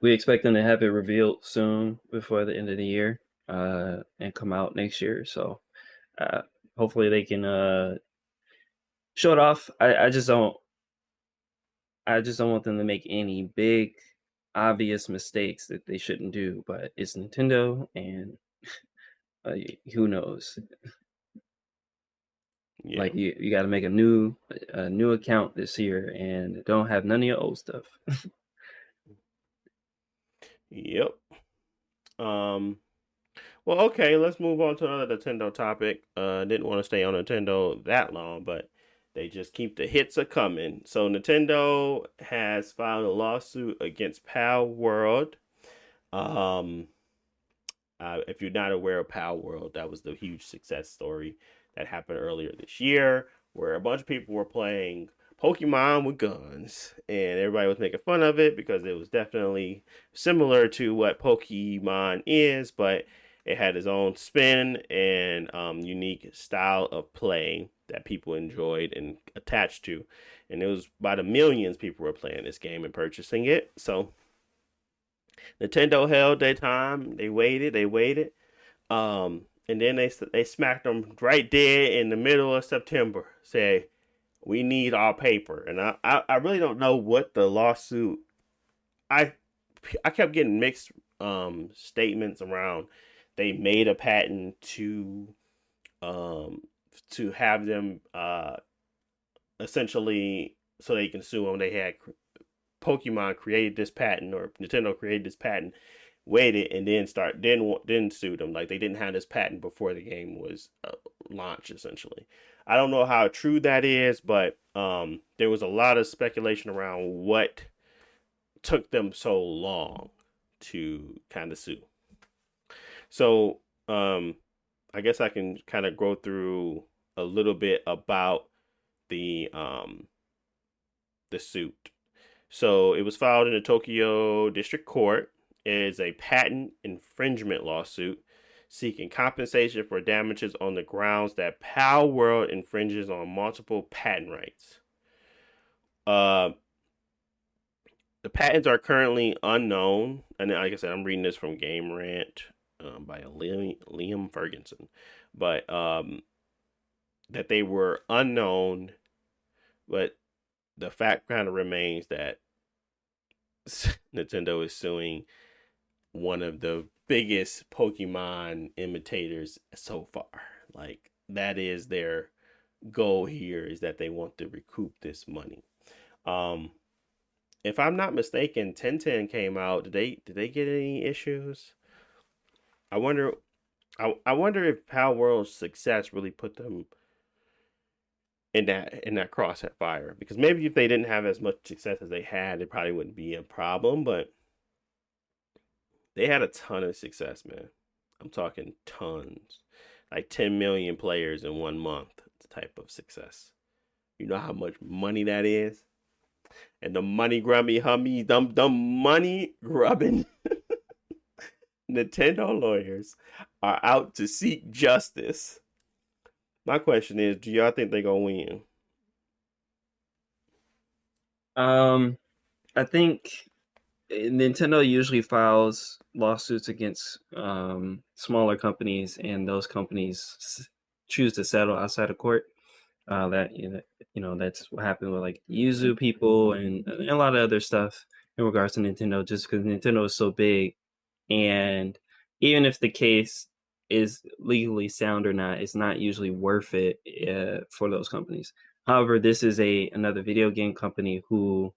Speaker 3: we expect them to have it revealed soon before the end of the year, and come out next year. So hopefully they can show it off. I just don't want them to make any big obvious mistakes that they shouldn't do. But it's Nintendo, and who knows?
Speaker 2: Yeah.
Speaker 3: Like you got to make a new account this year, and don't have none of your old stuff.
Speaker 2: Yep. Well, okay, let's move on to another Nintendo topic. Didn't want to stay on Nintendo that long, but they just keep the hits a coming. So Nintendo has filed a lawsuit against Palworld. If you're not aware of Palworld, that was the huge success story that happened earlier this year, where a bunch of people were playing Pokemon with guns, and everybody was making fun of it because it was definitely similar to what Pokemon is, but it had its own spin and unique style of play that people enjoyed and attached to. And it was by the millions people were playing this game and purchasing it. So Nintendo held their time. They waited. And then they smacked them right there in the middle of September. Say, we need our paper. And I really don't know what the lawsuit. I kept getting mixed statements around. They made a patent to have them essentially so they can sue them. They had Pokemon created this patent, or Nintendo created this patent, waited, and then sued them. Like they didn't have this patent before the game was launched. Essentially, I don't know how true that is, but there was a lot of speculation around what took them so long to kind of sue. So I guess I can kind of go through a little bit about the suit. So it was filed in the Tokyo District Court. It is a patent infringement lawsuit seeking compensation for damages on the grounds that Palworld infringes on multiple patent rights. The patents are currently unknown, and like I said, I'm reading this from Game Rant by Liam Ferguson, but that they were unknown, but the fact kind of remains that Nintendo is suing one of the biggest Pokemon imitators so far. Like that is their goal here, is that they want to recoup this money. If I'm not mistaken, 1010 came out. Did they get any issues? I wonder if Palworld's success really put them in that crossfire, because maybe if they didn't have as much success as they had, it probably wouldn't be a problem, but they had a ton of success, man. I'm talking tons. Like 10 million players in 1 month type of success. You know how much money that is? And the money grubby hummies, dumb money grubbing Nintendo lawyers are out to seek justice. My question is, do y'all think they're gonna win?
Speaker 3: I think Nintendo usually files lawsuits against smaller companies, and those companies choose to settle outside of court. That's what happened with like Yuzu people and a lot of other stuff in regards to Nintendo, just because Nintendo is so big. And even if the case is legally sound or not, it's not usually worth it for those companies. However, this is another video game company who,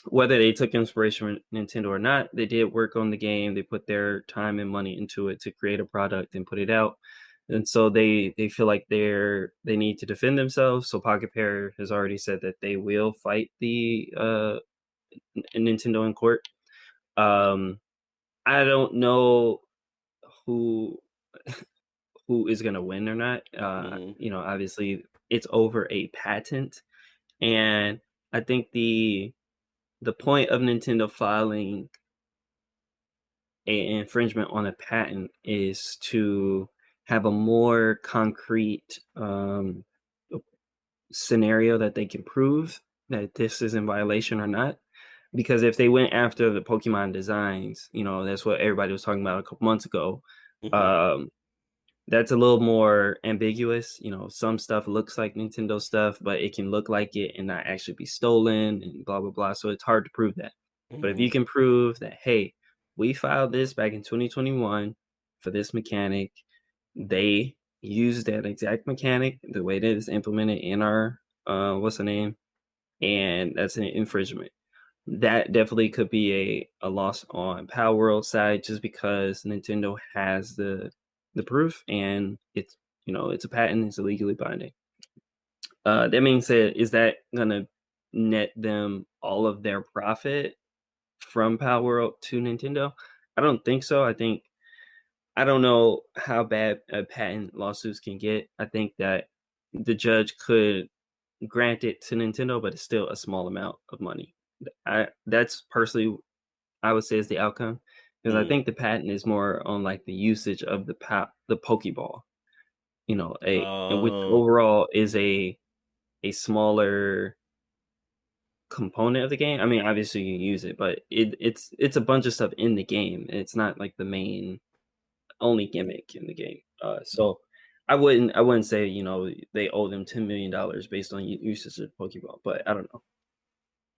Speaker 3: whether they took inspiration from Nintendo or not, they did work on the game. They put their time and money into it to create a product and put it out. and so they feel like they need to defend themselves. So Pocket Pair has already said that they will fight the Nintendo in court. I don't know who who is going to win or not. Obviously it's over a patent, and I think the point of Nintendo filing a infringement on a patent is to have a more concrete scenario that they can prove that this is in violation or not. Because if they went after the Pokemon designs, that's what everybody was talking about a couple months ago. Um, that's a little more ambiguous. Some stuff looks like Nintendo stuff, but it can look like it and not actually be stolen and blah, blah, blah. So it's hard to prove that. But if you can prove that, hey, we filed this back in 2021 for this mechanic, they used that exact mechanic the way that it's implemented in our, what's the name? And that's an infringement. That definitely could be a loss on Palworld side, just because Nintendo has the proof, and it's a patent, it's legally binding. That being said, is that gonna net them all of their profit from Palworld to Nintendo? I don't think so. I don't know how bad patent lawsuits can get. I think that the judge could grant it to Nintendo, but it's still a small amount of money. That's personally, I would say, is the outcome, because I think the patent is more on like the usage of the Pokeball, which overall is a smaller component of the game. I mean, obviously you use it, but it's a bunch of stuff in the game. It's not like the main only gimmick in the game. So I wouldn't say they owe them $10 million based on usage of Pokeball, but I don't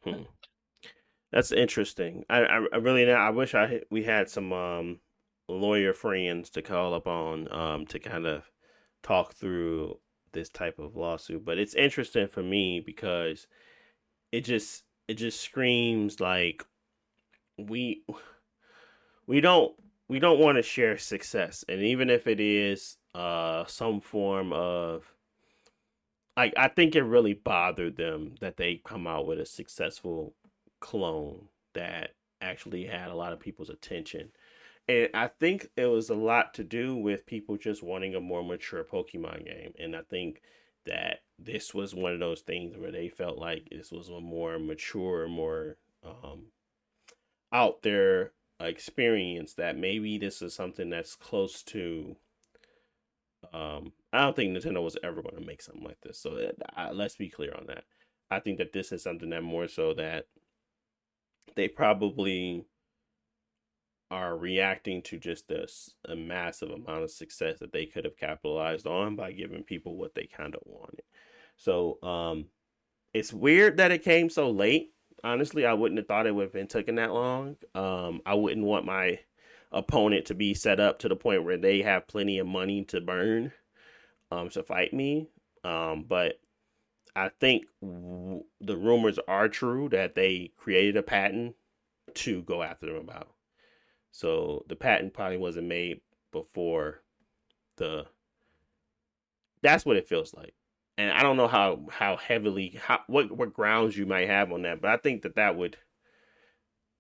Speaker 3: know.
Speaker 2: That's interesting. I really I wish we had some lawyer friends to call up on to kind of talk through this type of lawsuit. But it's interesting for me because it just screams like we don't want to share success, and even if it is some form of, like, I think it really bothered them that they come out with a successful clone that actually had a lot of people's attention. And I think it was a lot to do with people just wanting a more mature Pokemon game. And I think that this was one of those things where they felt like this was a more mature, more out there experience, that maybe this is something that's close to. I don't think Nintendo was ever going to make something like this. So let's be clear on that. I think that this is something that more so that they probably are reacting to just a massive amount of success that they could have capitalized on by giving people what they kind of wanted. So it's weird that it came so late. Honestly, I wouldn't have thought it would have been taking that long. I wouldn't want my opponent to be set up to the point where they have plenty of money to burn to fight me. But I think the rumors are true that they created a patent to go after them about. So the patent probably wasn't made before that's what it feels like. And I don't know how heavily, what grounds you might have on that, but I think that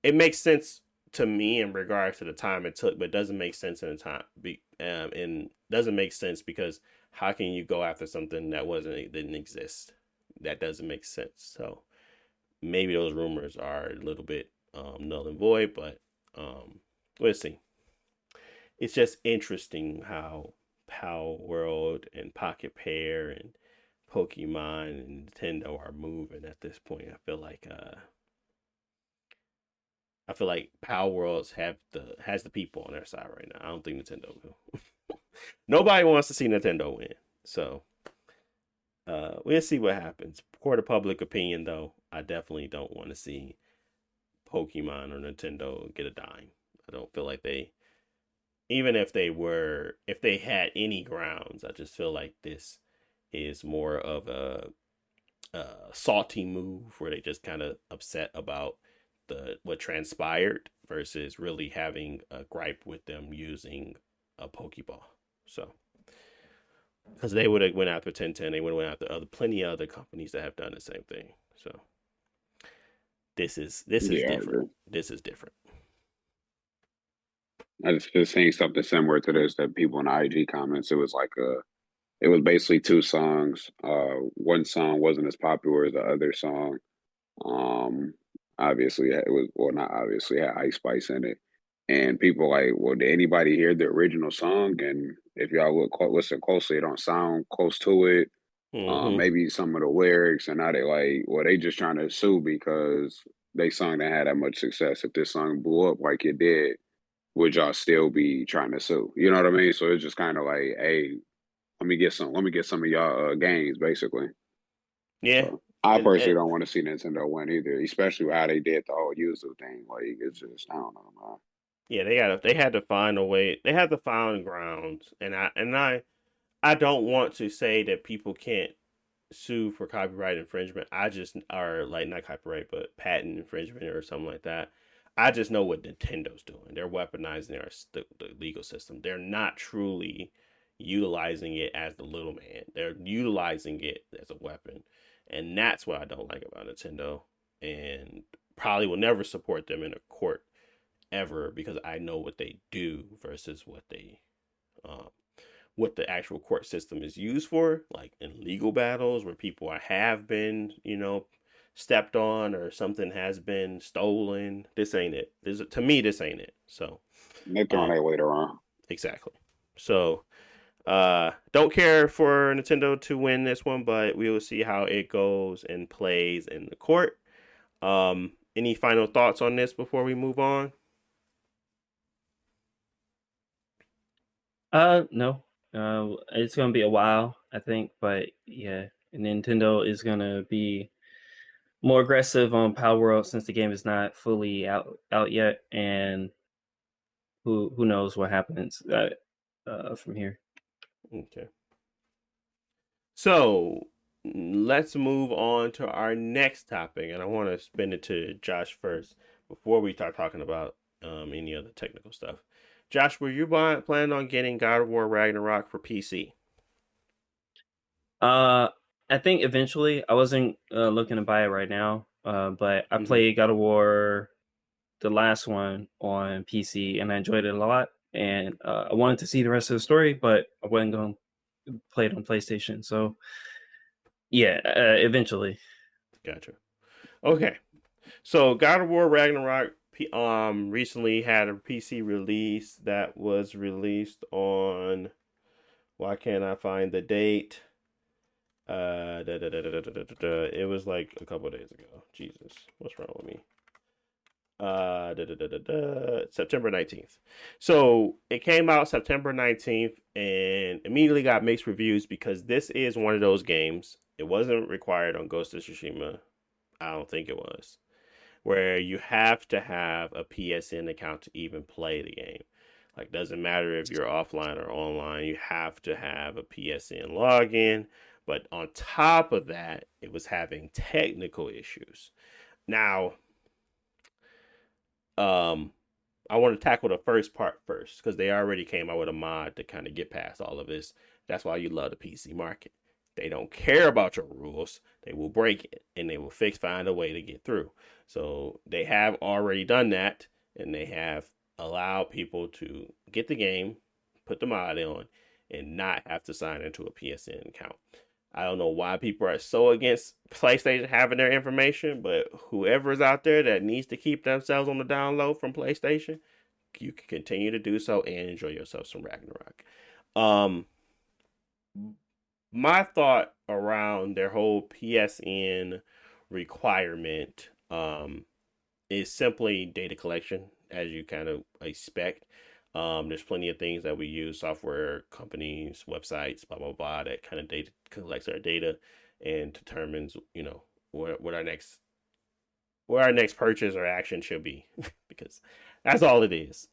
Speaker 2: it makes sense to me in regards to the time it took, but it doesn't make sense in the time. And doesn't make sense because how can you go after something that didn't exist? That doesn't make sense. So maybe those rumors are a little bit null and void, but we'll see. It's just interesting how Palworld and Pocket Pair and Pokemon and Nintendo are moving at this point. I feel like Palworld has the people on their side right now. I don't think Nintendo will. Nobody wants to see Nintendo win. So we'll see what happens. Court of public opinion, though, I definitely don't want to see Pokemon or Nintendo get a dime. I don't feel like even if they had any grounds, I just feel like this is more of a salty move where they just kind of upset about what transpired versus really having a gripe with them using a Pokeball. So because they would have went after 1010. They would have went after plenty of other companies that have done the same thing. So this is
Speaker 4: Yeah, I
Speaker 2: different.
Speaker 4: agree.
Speaker 2: This is different.
Speaker 4: I just seen something similar to this that people in the IG comments. It was like it was basically two songs. One song wasn't as popular as the other song. Um, Obviously it was, well, not obviously, it had Ice Spice in it, and people like, well, did anybody hear the original song? And if y'all listen closely, it don't sound close to it.
Speaker 2: Mm-hmm.
Speaker 4: Maybe some of the lyrics, and now they like, well, they just trying to sue because they song that had that much success. If this song blew up like it did, would y'all still be trying to sue? You know what I mean? So it's just kind of like, hey, let me get some of y'all gains, basically.
Speaker 2: Yeah,
Speaker 4: So I
Speaker 2: and
Speaker 4: personally don't want to see Nintendo win either, especially how they did the whole Yuzu thing. Like it's just, I don't know, man.
Speaker 2: yeah, they had to find a way. They had to find grounds, and I don't want to say that people can't sue for copyright infringement. I just are like not copyright, but patent infringement or something like that. I just know what Nintendo's doing. They're weaponizing the legal system. They're not truly utilizing it as the little man. They're utilizing it as a weapon, and that's what I don't like about Nintendo. And probably will never support them in a court ever because I know what they do versus um, what the actual court system is used for, like in legal battles where people have been, stepped on or something has been stolen. This ain't it. To me, this ain't it. So,
Speaker 4: They're throwing
Speaker 2: um,
Speaker 4: their weight around.
Speaker 2: exactly. So, don't care for Nintendo to win this one, but we will see how it goes and plays in the court. Any final thoughts on this before we move on?
Speaker 3: No. It's gonna be a while, I think, but yeah, Nintendo is gonna be more aggressive on Palworld since the game is not fully out yet, and who knows what happens from here.
Speaker 2: Okay. So let's move on to our next topic, and I want to spin it to Josh first before we start talking about any other technical stuff. Josh, were you planning on getting God of War Ragnarok for PC?
Speaker 3: Uh, I think eventually I wasn't looking to buy it right now, but I
Speaker 2: Mm-hmm.
Speaker 3: played God of War, the last one, on PC, and I enjoyed it a lot. And I wanted to see the rest of the story, but I wasn't going to play it on PlayStation. So yeah, eventually.
Speaker 2: Gotcha. Okay. So God of War Ragnarok recently had a PC release that was released on, why can't I find the date? It was like a couple of days ago. Jesus, what's wrong with me? September 19th. So it came out September 19th and immediately got mixed reviews because this is one of those games. It wasn't required on Ghost of Tsushima. I don't think it was. Where you have to have a PSN account to even play the game. Like, doesn't matter if you're offline or online, you have to have a PSN login. But on top of that, it was having technical issues. Now, um, I want to tackle the first part first because they already came out with a mod to kind of get past all of this. That's why you love the PC market. They don't care about your rules. They will break it and they will find a way to get through. So they have already done that and they have allowed people to get the game, put the mod on, and not have to sign into a PSN account. I don't know why people are so against PlayStation having their information, but whoever's out there that needs to keep themselves on the down low from PlayStation, you can continue to do so and enjoy yourself some Ragnarok. Um, my thought around their whole PSN requirement is simply data collection, as you kind of expect. There's plenty of things that we use, software companies, websites, blah blah blah, that kind of data collects our data and determines, what our next purchase or action should be, because that's all it is.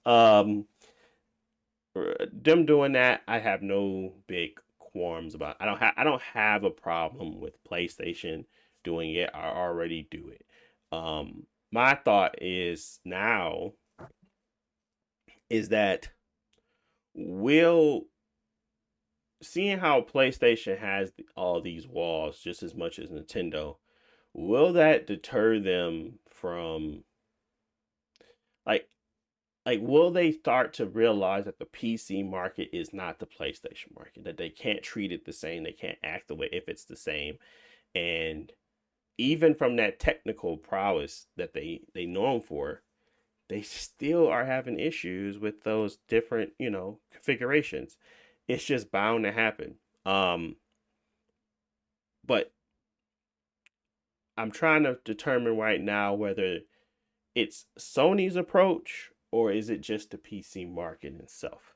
Speaker 2: Them doing that, I have no big qualms about. I don't have a problem with PlayStation doing it. I already do it. My thought is now is that will seeing how PlayStation has all these walls just as much as Nintendo, will that deter them from like will they start to realize that the PC market is not the PlayStation market, that they can't treat it the same, they can't act the way if it's the same, and even from that technical prowess that they known for, they still are having issues with those different, configurations. It's just bound to happen. But I'm trying to determine right now whether it's Sony's approach or is it just the PC market itself.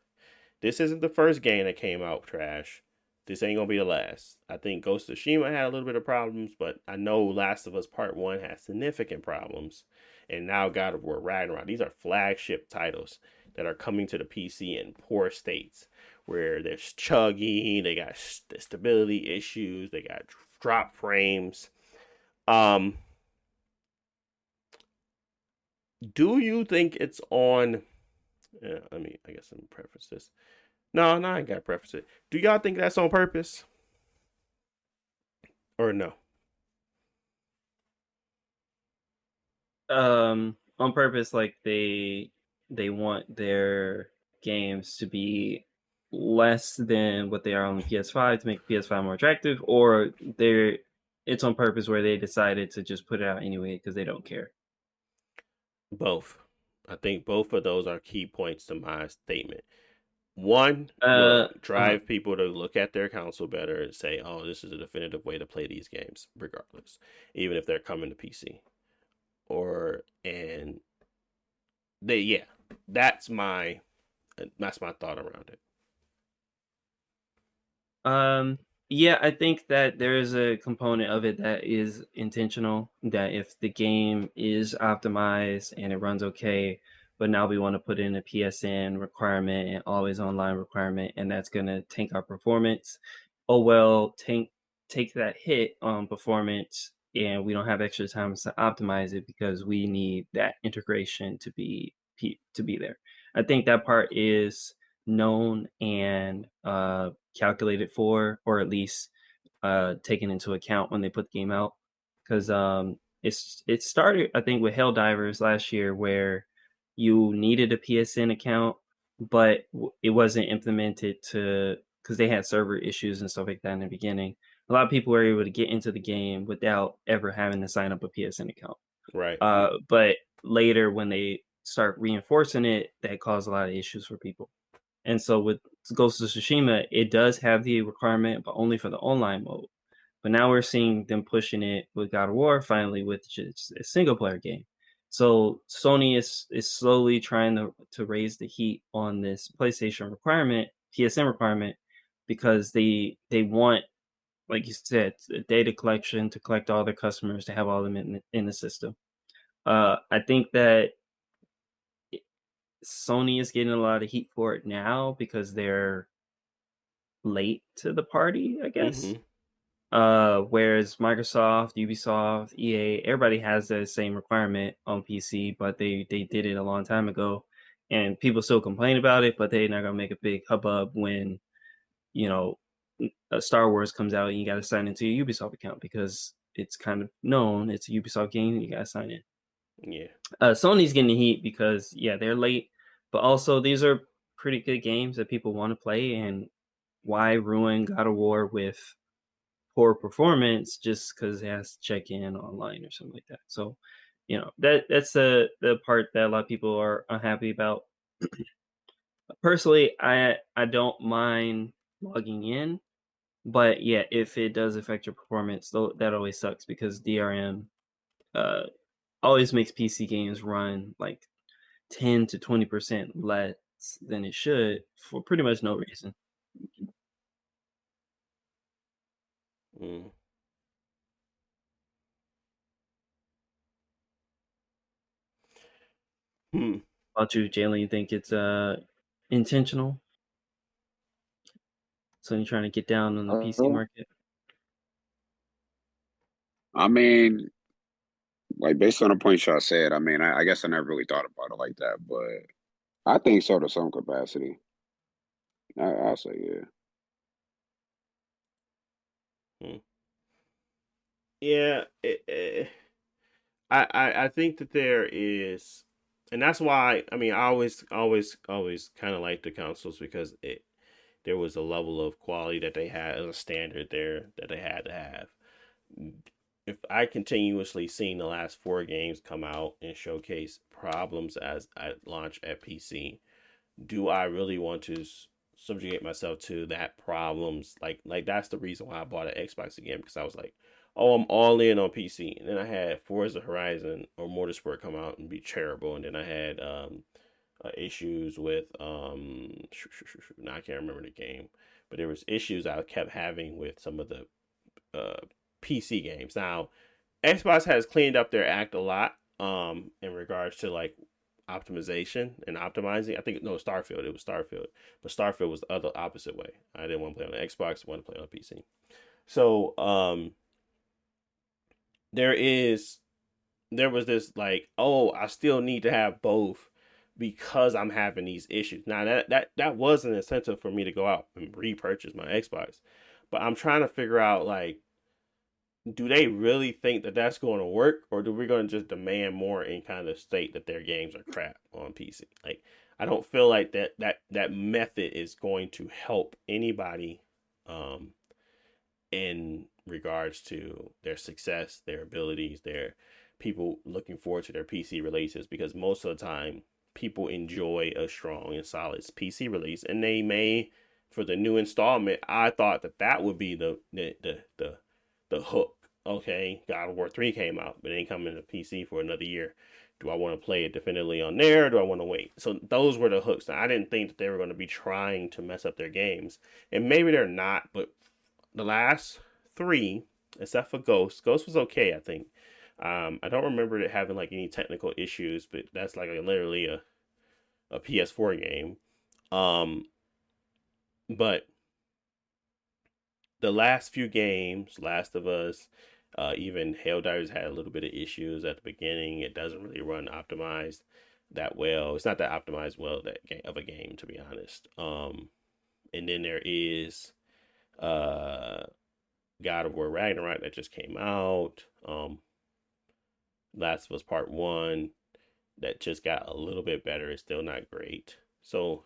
Speaker 2: This isn't the first game that came out trash. This ain't gonna be the last. I think Ghost of Tsushima had a little bit of problems, but I know Last of Us Part 1 has significant problems. And now God of War Ragnarok. These are flagship titles that are coming to the PC in poor states where there's chugging, they got stability issues, they got drop frames. Um, do you think it's on? I guess I'm preface this. No, I ain't got to preface it. Do y'all think that's on purpose? Or no?
Speaker 3: On purpose, like they want their games to be less than what they are on the PS5 to make PS5 more attractive, or it's on purpose where they decided to just put it out anyway because they don't care.
Speaker 2: Both. I think both of those are key points to my statement. One will drive people to look at their console better and say, "Oh, this is a definitive way to play these games, regardless, even if they're coming to PC." And that's my thought around it.
Speaker 3: Yeah, I think that there is a component of it that is intentional, that if the game is optimized and it runs okay, but now we want to put in a PSN requirement and always online requirement, and that's going to tank our performance. Oh, well, take that hit on performance, and we don't have extra time to optimize it because we need that integration to be there. I think that part is known and calculated for, or at least taken into account when they put the game out. Because it started, I think, with Helldivers last year, where you needed a PSN account, but it wasn't implemented because they had server issues and stuff like that in the beginning. A lot of people were able to get into the game without ever having to sign up a PSN account.
Speaker 2: Right.
Speaker 3: But later, when they start reinforcing it, that caused a lot of issues for people. And so with Ghost of Tsushima, it does have the requirement, but only for the online mode. But now we're seeing them pushing it with God of War finally with just a single player game. So Sony is slowly trying to raise the heat on this PlayStation requirement, PSN requirement, because they want, like you said, data collection to collect all their customers, to have all of them in the system. I think that Sony is getting a lot of heat for it now because they're late to the party, I guess. Whereas Microsoft, Ubisoft, EA, everybody has the same requirement on PC, but they did it a long time ago, and people still complain about it, but they're not gonna make a big hubbub when Star Wars comes out and you got to sign into your Ubisoft account because it's kind of known it's a Ubisoft game and you got to sign in.
Speaker 2: Yeah.
Speaker 3: Sony's getting the heat because they're late, but also these are pretty good games that people want to play, and why ruin God of War with poor performance just because it has to check in online or something like that? So, that's the part that a lot of people are unhappy about. Personally, I don't mind logging in, but if it does affect your performance, though, that always sucks because DRM always makes PC games run like 10 to 20% less than it should for pretty much no reason. About you, Jalen, you think it's intentional? So you're trying to get down on the PC market?
Speaker 4: I mean, like based on the points y'all said, I mean, I guess I never really thought about it like that, but I think so to some capacity. I'll say yeah.
Speaker 2: Hmm. Yeah, I think that there is, and that's why I mean I always kind of like the consoles because there was a level of quality that they had as a standard there that they had to have. If I continuously seen the last four games come out and showcase problems as I launch at PC, do I really want to subjugate myself to that problems? Like that's the reason why I bought an Xbox again because I was like, oh, I'm all in on PC. And then I had Forza Horizon or Motorsport come out and be terrible, and then I had issues with now I can't remember the game, but there was issues I kept having with some of the uh, PC games. Now, Xbox has cleaned up their act a lot in regards to like optimization and optimizing. I think no Starfield, it was Starfield, but Starfield was the other opposite way. I didn't want to play on the Xbox, I wanted to play on PC. So there is there was this like, oh, I still need to have both because I'm having these issues. Now that was an incentive for me to go out and repurchase my Xbox, but I'm trying to figure out like, do they really think that that's going to work, or do we going to just demand more and kind of state that their games are crap on PC? Like, I don't feel like that method is going to help anybody, um, in regards to their success, their abilities, their people looking forward to their PC releases, because most of the time people enjoy a strong and solid PC release, and they may for the new installment. I thought that would be the hook. Okay, God of War 3 came out, but it ain't coming to PC for another year. Do I want to play it definitively on there? Or do I want to wait? So those were the hooks. Now, I didn't think that they were going to be trying to mess up their games, and maybe they're not. But the last three, except for Ghost was okay. I think. I don't remember it having like any technical issues, but that's like literally a PS4 game. Um, but the last few games, Last of Us, even Helldivers had a little bit of issues at the beginning. It doesn't really run optimized that well. It's not that optimized well that of a game, to be honest. And then there is uh God of War Ragnarok that just came out. Last of Us Part One that just got a little bit better. It's still not great. So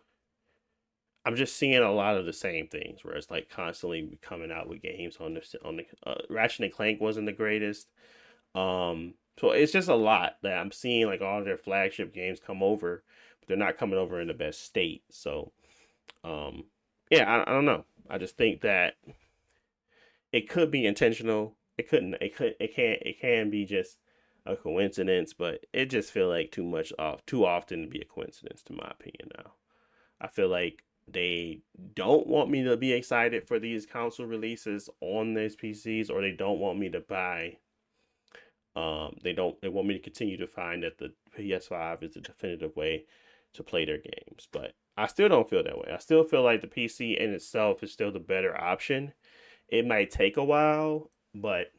Speaker 2: I'm just seeing a lot of the same things where it's like constantly coming out with games on the Ratchet and Clank wasn't the greatest. So it's just a lot that I'm seeing like all their flagship games come over, but they're not coming over in the best state. So um, yeah, I don't know. I just think that it could be intentional. It couldn't. It can be just a coincidence, but it just feel like too often to be a coincidence, to my opinion. Now, I feel like they don't want me to be excited for these console releases on these PCs, or they don't want me to buy. They want me to continue to find that the PS5 is the definitive way to play their games, but I still don't feel that way. I still feel like the PC in itself is still the better option. It might take a while, but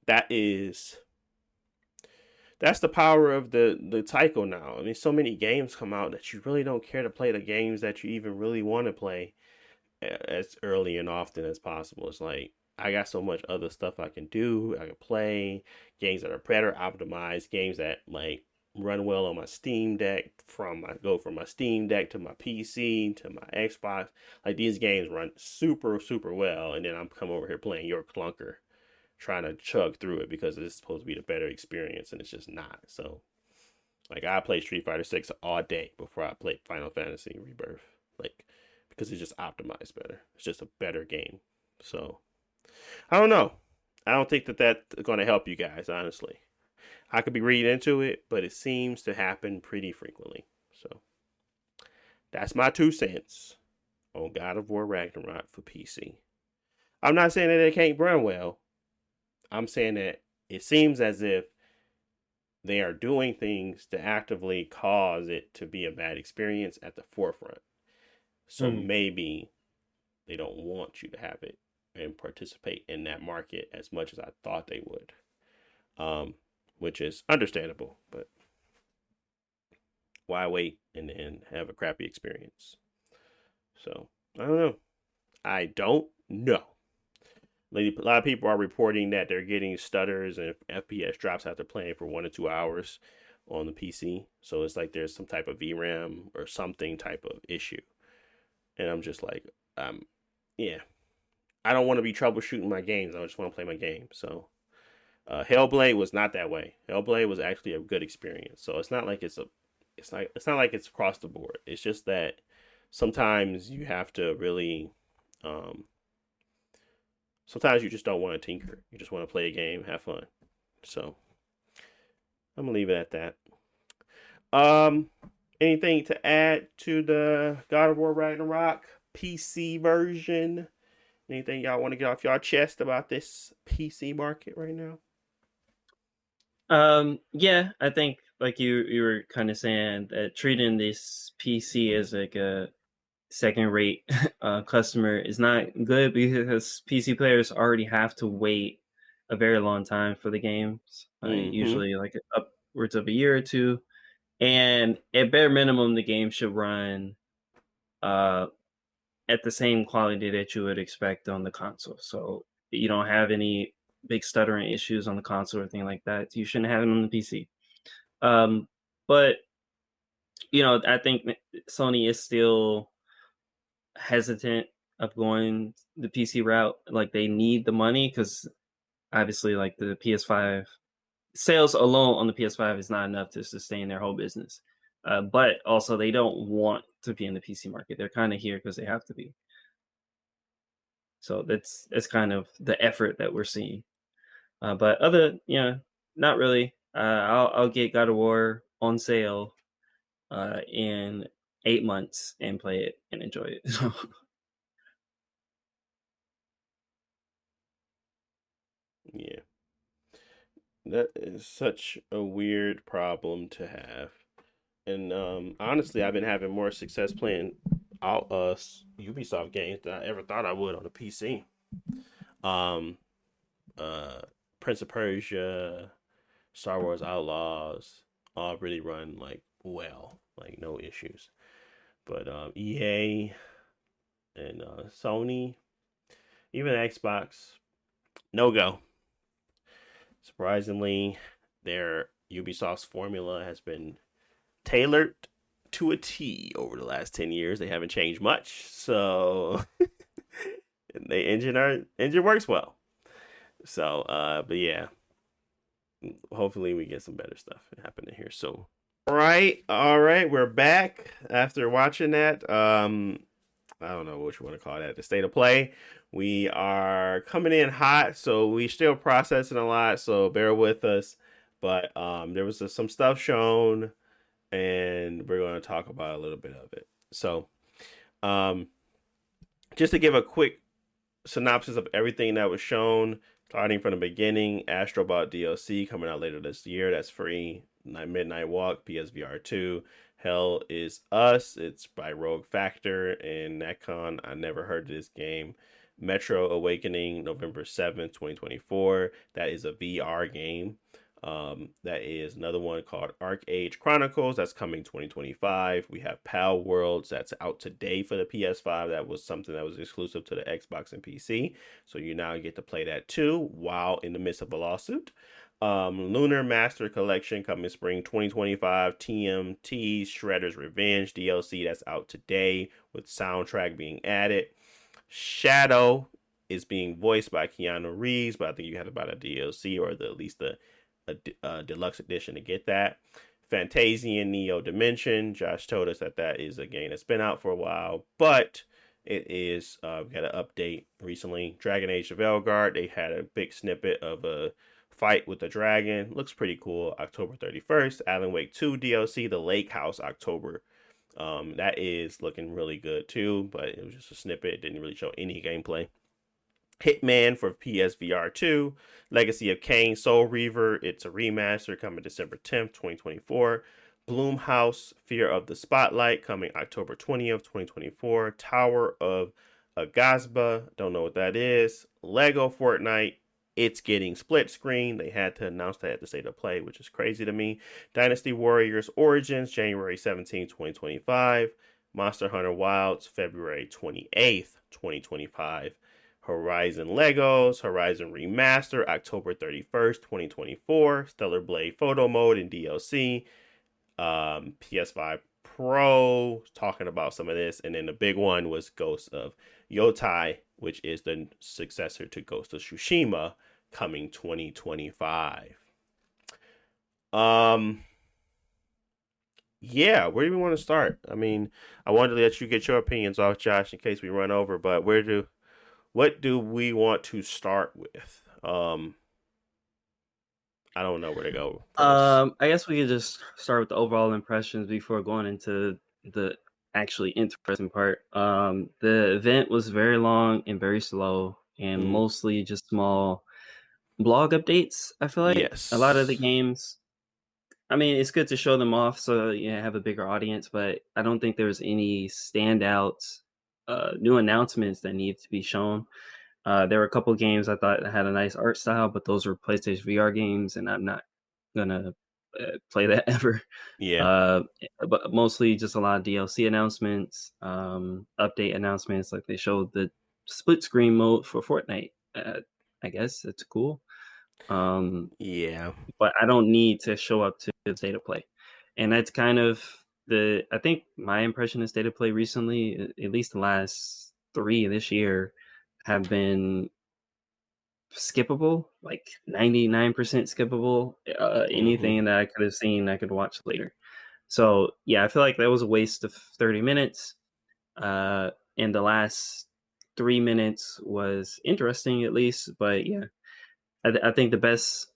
Speaker 2: that is that's the power of the cycle now. I mean, so many games come out that you really don't care to play the games that you even really want to play as early and often as possible. It's like I got so much other stuff I can do. I can play games that are better optimized, games that like run well on my Steam Deck. From my Steam Deck to my PC to my Xbox. Like these games run super well, and then I'm come over here playing your clunker, trying to chug through it because it's supposed to be the better experience, and it's just not. So like I play Street Fighter 6 all day before I play Final Fantasy Rebirth. Like because it's just optimized better. It's just a better game. So I don't know. I don't think that that's going to help you guys, honestly. I could be reading into it, but it seems to happen pretty frequently. So that's my 2 cents on God of War Ragnarok for PC. I'm not saying that it can't run well. I'm saying that it seems as if they are doing things to actively cause it to be a bad experience at the forefront. So maybe they don't want you to have it and participate in that market as much as I thought they would, which is understandable. But why wait and then have a crappy experience? So I don't know. A lot of people are reporting that they're getting stutters and FPS drops after playing for 1 to 2 hours on the PC. So it's like there's some type of VRAM or something type of issue. And I'm just like, yeah, I don't want to be troubleshooting my games. I just want to play my game. So Hellblade was not that way. Hellblade was actually a good experience. So it's not like it's not like it's across the board. It's just that sometimes you have to really, um, sometimes you just don't want to tinker. You just want to play a game, have fun. So I'm gonna leave it at that. Um, Anything to add to the God of War Ragnarok PC version? Anything y'all want to get off y'all chest about this PC market right now?
Speaker 3: Yeah, I think like you were kind of saying that treating this PC as like a second rate customer is not good because PC players already have to wait a very long time for the games,
Speaker 2: Mm-hmm.
Speaker 3: usually like upwards of a year or two. And at bare minimum, the game should run uh, at the same quality that you would expect on the console. So you don't have any big stuttering issues on the console or anything like that. You shouldn't have it on the PC. But I think Sony is still hesitant of going the PC route. Like they need the money because obviously, like the PS5 sales alone on the PS5 is not enough to sustain their whole business. But also, they don't want to be in the PC market. They're kind of here because they have to be. So that's kind of the effort that we're seeing. But not really. I'll get God of War on sale in 8 months and play it and enjoy it.
Speaker 2: Yeah. That is such a weird problem to have. And honestly, I've been having more success playing out Ubisoft games than I ever thought I would on the PC. Um, uh, Prince of Persia, Star Wars Outlaws, all really run like well, like no issues. But EA and Sony, even Xbox, no go. Surprisingly, their Ubisoft's formula has been tailored to a T over the last 10 years. They haven't changed much. So the engine works well. So but yeah, hopefully we get some better stuff happening here soon. All right, we're back after watching that. I don't know what you want to call that, the state of play. We are coming in hot, so we still processing a lot, so bear with us. But there was some stuff shown, and we're going to talk about a little bit of it. So, um, just to give a quick synopsis of everything that was shown, starting from the beginning, Astrobot DLC coming out later this year. That's free. Midnight Walk, PSVR 2. Hell is Us. It's by Rogue Factor and Necon. I never heard of this game. Metro Awakening, November 7th, 2024. That is a VR game. That is another one called Arc Age Chronicles. That's coming 2025. We have Palworld. That's out today for the PS5. That was something that was exclusive to the Xbox and PC. So you now get to play that too while in the midst of a lawsuit. Lunar Master Collection coming spring 2025. TMT Shredder's Revenge DLC. That's out today with soundtrack being added. Shadow is being voiced by Keanu Reeves, but I think you have to buy the DLC or at least the deluxe edition to get that. Fantasian Neo Dimension. Josh told us that is a game that's been out for a while, but it is got an update recently. Dragon Age of Elgard. They had a big snippet of a fight with the dragon. Looks pretty cool. October 31st. Alan Wake 2 DLC. The Lake House October. That is looking really good too, but it was just a snippet. It didn't really show any gameplay. Hitman for PSVR 2, Legacy of Kain, Soul Reaver, it's a remaster coming December 10th, 2024. Bloomhouse, Fear of the Spotlight coming October 20th, 2024. Tower of Agazba, don't know what that is. Lego Fortnite, it's getting split screen. They had to announce that at the state of play, which is crazy to me. Dynasty Warriors Origins, January 17th, 2025. Monster Hunter Wilds, February 28th, 2025. Horizon Legos, Horizon Remaster, October 31st, 2024, Stellar Blade Photo Mode and DLC, PS5 Pro, talking about some of this. And then the big one was Ghost of Yotai, which is the successor to Ghost of Tsushima, coming 2025. Yeah, where do we want to start? I mean, I wanted to let you get your opinions off, Josh, in case we run over, but what do we want to start with? I don't know where to go first.
Speaker 3: I guess we could just start with the overall impressions before going into the actually interesting part. The event was very long and very slow, and mostly just small blog updates. I feel like a lot of the
Speaker 2: Yes.
Speaker 3: games. I mean, it's good to show them off so you have a bigger audience, but I don't think there's any standout new announcements that need to be shown. There were a couple games I thought had a nice art style, but those were PlayStation VR games, and I'm not gonna play that ever.
Speaker 2: Yeah.
Speaker 3: But mostly just a lot of DLC announcements, update announcements. Like they showed the split screen mode for Fortnite. I guess it's cool.
Speaker 2: Yeah.
Speaker 3: But I don't need to show up to the state of play, and that's kind of I think my impression of state of play recently, at least the last 3 this year, have been skippable, like 99% skippable. Anything that I could have seen, I could watch later. So yeah, I feel like that was a waste of 30 minutes. And the last 3 minutes was interesting, at least. But yeah, I think the best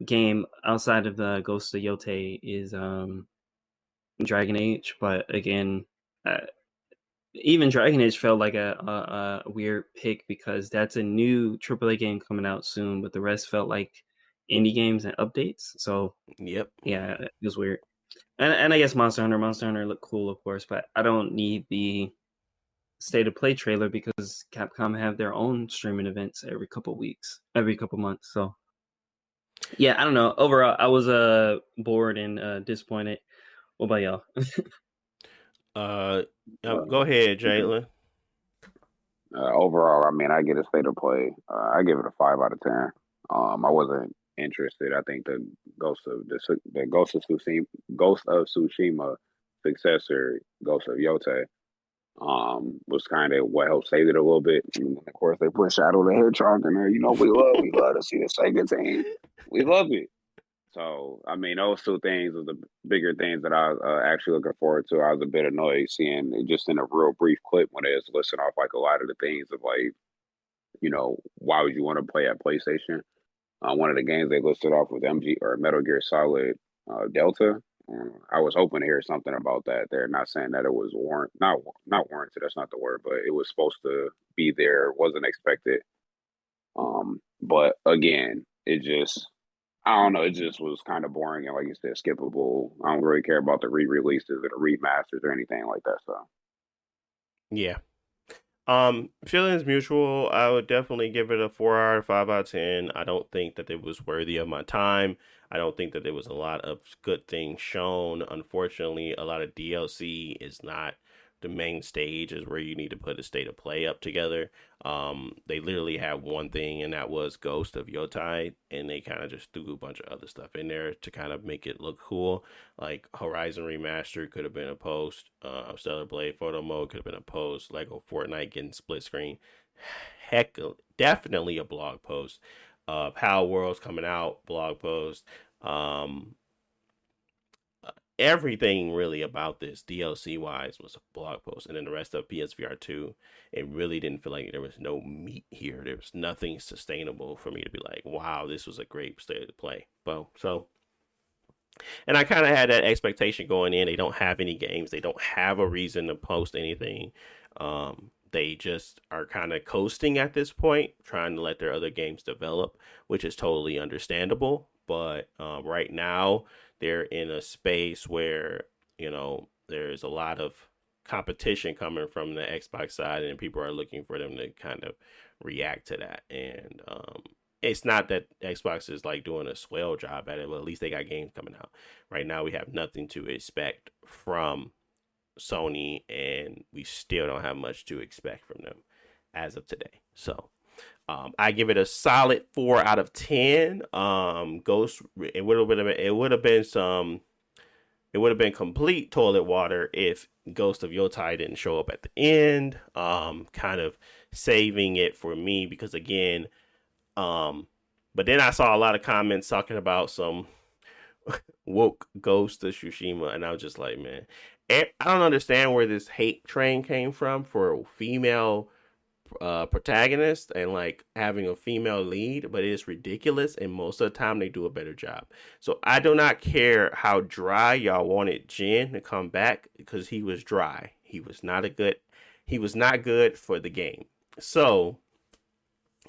Speaker 3: game outside of the Ghost of Yote is Dragon Age. But again, uh, even Dragon Age felt like a weird pick because that's a new AAA game coming out soon, but the rest felt like indie games and updates. So
Speaker 2: Yep.
Speaker 3: yeah, it was weird. And I guess Monster Hunter looked cool, of course, but I don't need the state of play trailer because Capcom have their own streaming events every couple months. So yeah, I don't know. Overall, I was bored and disappointed. What about y'all?
Speaker 2: Go ahead, Jalen.
Speaker 4: Overall, I mean, I get a state of play. I give it a 5 out of 10. I wasn't interested. I think the Ghost of Tsushima successor, Ghost of Yote, was kind of what helped save it a little bit. And of course, they put Shadow the Hedgehog in there. You know, we love to see the Sega team. We love it. So, I mean, those two things are the bigger things that I was actually looking forward to. I was a bit annoyed seeing it just in a real brief clip when they was listing off like a lot of the things of like, why would you want to play at PlayStation? One of the games they listed off was MG or Metal Gear Solid Delta. I was hoping to hear something about that. They're not saying that it was not warranted. That's not the word, but it was supposed to be there. Wasn't expected. But again, it just I don't know. It just was kind of boring and, like you said, skippable. I don't really care about the re-releases or the remasters or anything like that. So,
Speaker 2: Yeah. Feelings mutual. I would definitely give it a 4 out of 5 out of 10. I don't think that it was worthy of my time. I don't think that there was a lot of good things shown. Unfortunately, a lot of DLC is not the main stage, is where you need to put a state of play up together. They literally had one thing, and that was Ghost of Yotai, and they kind of just threw a bunch of other stuff in there to kind of make it look cool. Like Horizon Remaster could have been a post, Stellar Blade Photo Mode could have been a post, Lego Fortnite getting split screen. Heck, definitely a blog post. Palworld's coming out, blog post. Everything really about this DLC wise was a blog post, and then the rest of PSVR 2, it really didn't feel like there was no meat here. There was nothing sustainable for me to be like, wow, this was a great state of play. Well, so, and I kind of had that expectation going in. They don't have any games, they don't have a reason to post anything. They just are kind of coasting at this point, trying to let their other games develop, which is totally understandable. But right now, they're in a space where, there's a lot of competition coming from the Xbox side, and people are looking for them to kind of react to that. And it's not that Xbox is like doing a swell job at it, but at least they got games coming out. Right now, we have nothing to expect from Sony, and we still don't have much to expect from them as of today. So, I give it a solid 4 out of 10. Ghost, it would have been complete toilet water if Ghost of Yotai didn't show up at the end. Kind of saving it for me because again, but then I saw a lot of comments talking about some woke Ghost of Tsushima, and I was just like, man, I don't understand where this hate train came from for female protagonist and like having a female lead, but it's ridiculous, and most of the time they do a better job. So I do not care how dry y'all wanted Jin to come back because he was dry. He was not good for the game. So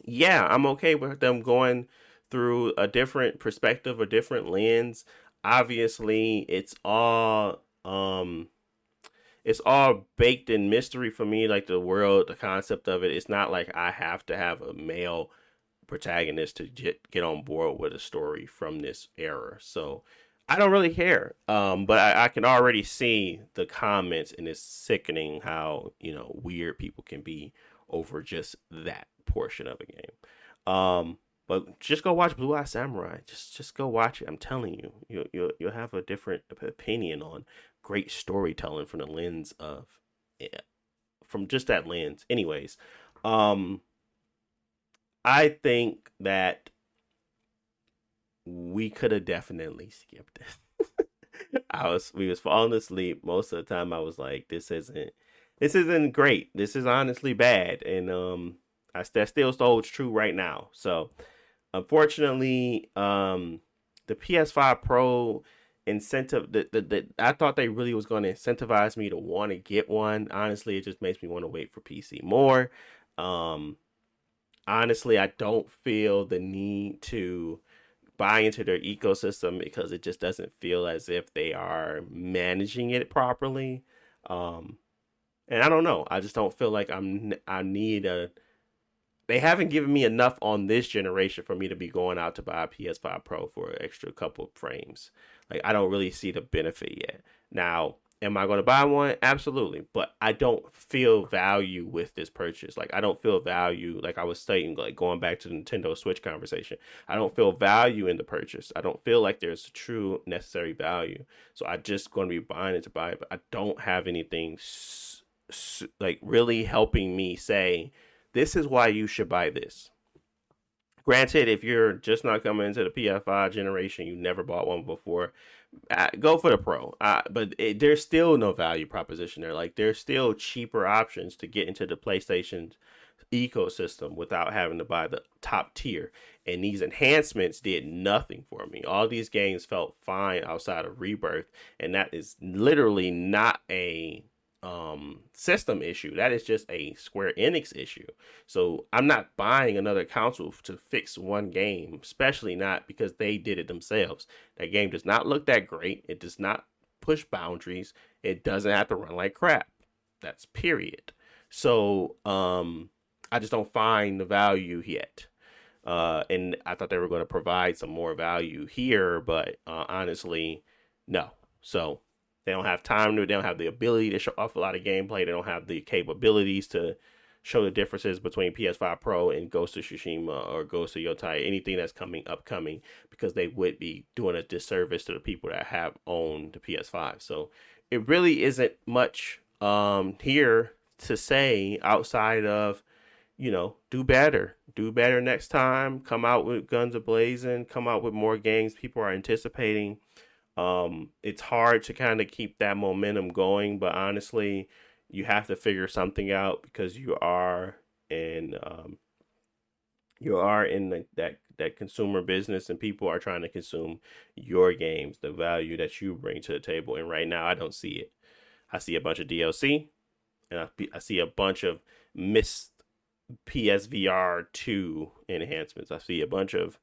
Speaker 2: yeah, I'm okay with them going through a different perspective, a different lens. Obviously, it's all baked in mystery for me, like the world, the concept of it. It's not like I have to have a male protagonist to get on board with a story from this era. So I don't really care. But I can already see the comments, and it's sickening how, weird people can be over just that portion of a game. But just go watch Blue Eye Samurai. Just go watch it. I'm telling you, you'll have a different opinion on great storytelling from the lens of, from just that lens. Anyways, I think that we could have definitely skipped it. We was falling asleep most of the time. I was like, this isn't great. This is honestly bad, and that still holds true right now. So unfortunately, the PS5 Pro incentive that I thought they really was going to incentivize me to want to get one. Honestly, it just makes me want to wait for PC more. Honestly, I don't feel the need to buy into their ecosystem because it just doesn't feel as if they are managing it properly. And I don't know. I just don't feel like they haven't given me enough on this generation for me to be going out to buy a PS5 Pro for an extra couple frames. Like, I don't really see the benefit yet. Now, am I going to buy one? Absolutely. But I don't feel value with this purchase. Like, I don't feel value, like I was saying, like going back to the Nintendo Switch conversation. I don't feel value in the purchase. I don't feel like there's a true necessary value. So I'm just going to be buying it to buy it. But I don't have anything like really helping me say, this is why you should buy this. Granted, if you're just not coming into the PS5 generation, you never bought one before, go for the Pro. But there's still no value proposition there. Like, there's still cheaper options to get into the PlayStation ecosystem without having to buy the top tier. And these enhancements did nothing for me. All these games felt fine outside of Rebirth, and that is literally not a system issue. That is just a Square Enix issue. So I'm not buying another console to fix one game, especially not because they did it themselves. That game does not look that great. It does not push boundaries. It doesn't have to run like crap. That's period. So I just don't find the value yet. And I thought they were going to provide some more value here, but honestly, no. So they don't have time to, they don't have the ability to show off a lot of gameplay. They don't have the capabilities to show the differences between PS5 Pro and Ghost of Tsushima or Ghost of Yotai, anything that's upcoming, because they would be doing a disservice to the people that have owned the PS5. So it really isn't much here to say outside of, do better next time, come out with guns a-blazing, come out with more games people are anticipating. It's hard to kind of keep that momentum going, but honestly, you have to figure something out because you are in that consumer business, and people are trying to consume your games, the value that you bring to the table. And right now, I don't see it. I see a bunch of DLC, and I see a bunch of missed PSVR 2 enhancements. I see a bunch of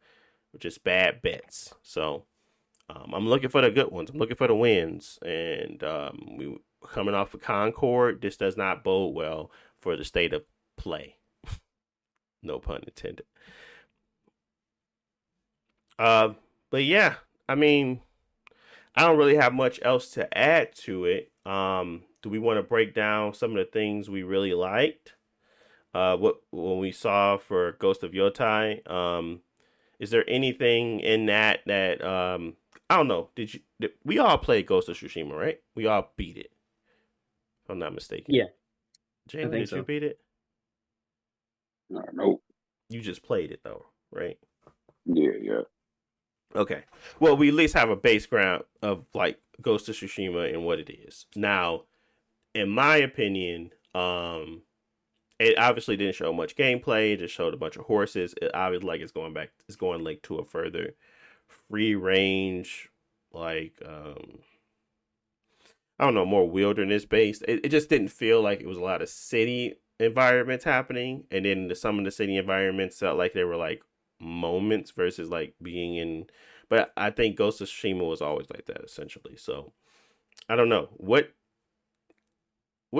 Speaker 2: just bad bets. So I'm looking for the good ones. I'm looking for the wins. And we coming off of Concord, this does not bode well for the state of play. No pun intended. But yeah, I mean, I don't really have much else to add to it. Do we want to break down some of the things we really liked? what when we saw for Ghost of Yotai, is there anything in that I don't know? Did we all play Ghost of Tsushima, right? We all beat it, if I'm not mistaken.
Speaker 3: Yeah, I
Speaker 2: Jalen,
Speaker 3: think
Speaker 2: did you
Speaker 3: so.
Speaker 2: beat it?
Speaker 4: Nope.
Speaker 2: You just played it though, right?
Speaker 4: Yeah.
Speaker 2: Okay. Well, we at least have a base ground of like Ghost of Tsushima and what it is. Now, in my opinion, it obviously didn't show much gameplay. It just showed a bunch of horses. It obviously like it's going like to a further free range, like I don't know, more wilderness based. It just didn't feel like it was a lot of city environments happening, and then some of the city environments felt like they were like moments versus like being in. But I think Ghost of Tsushima was always like that essentially. So I don't know what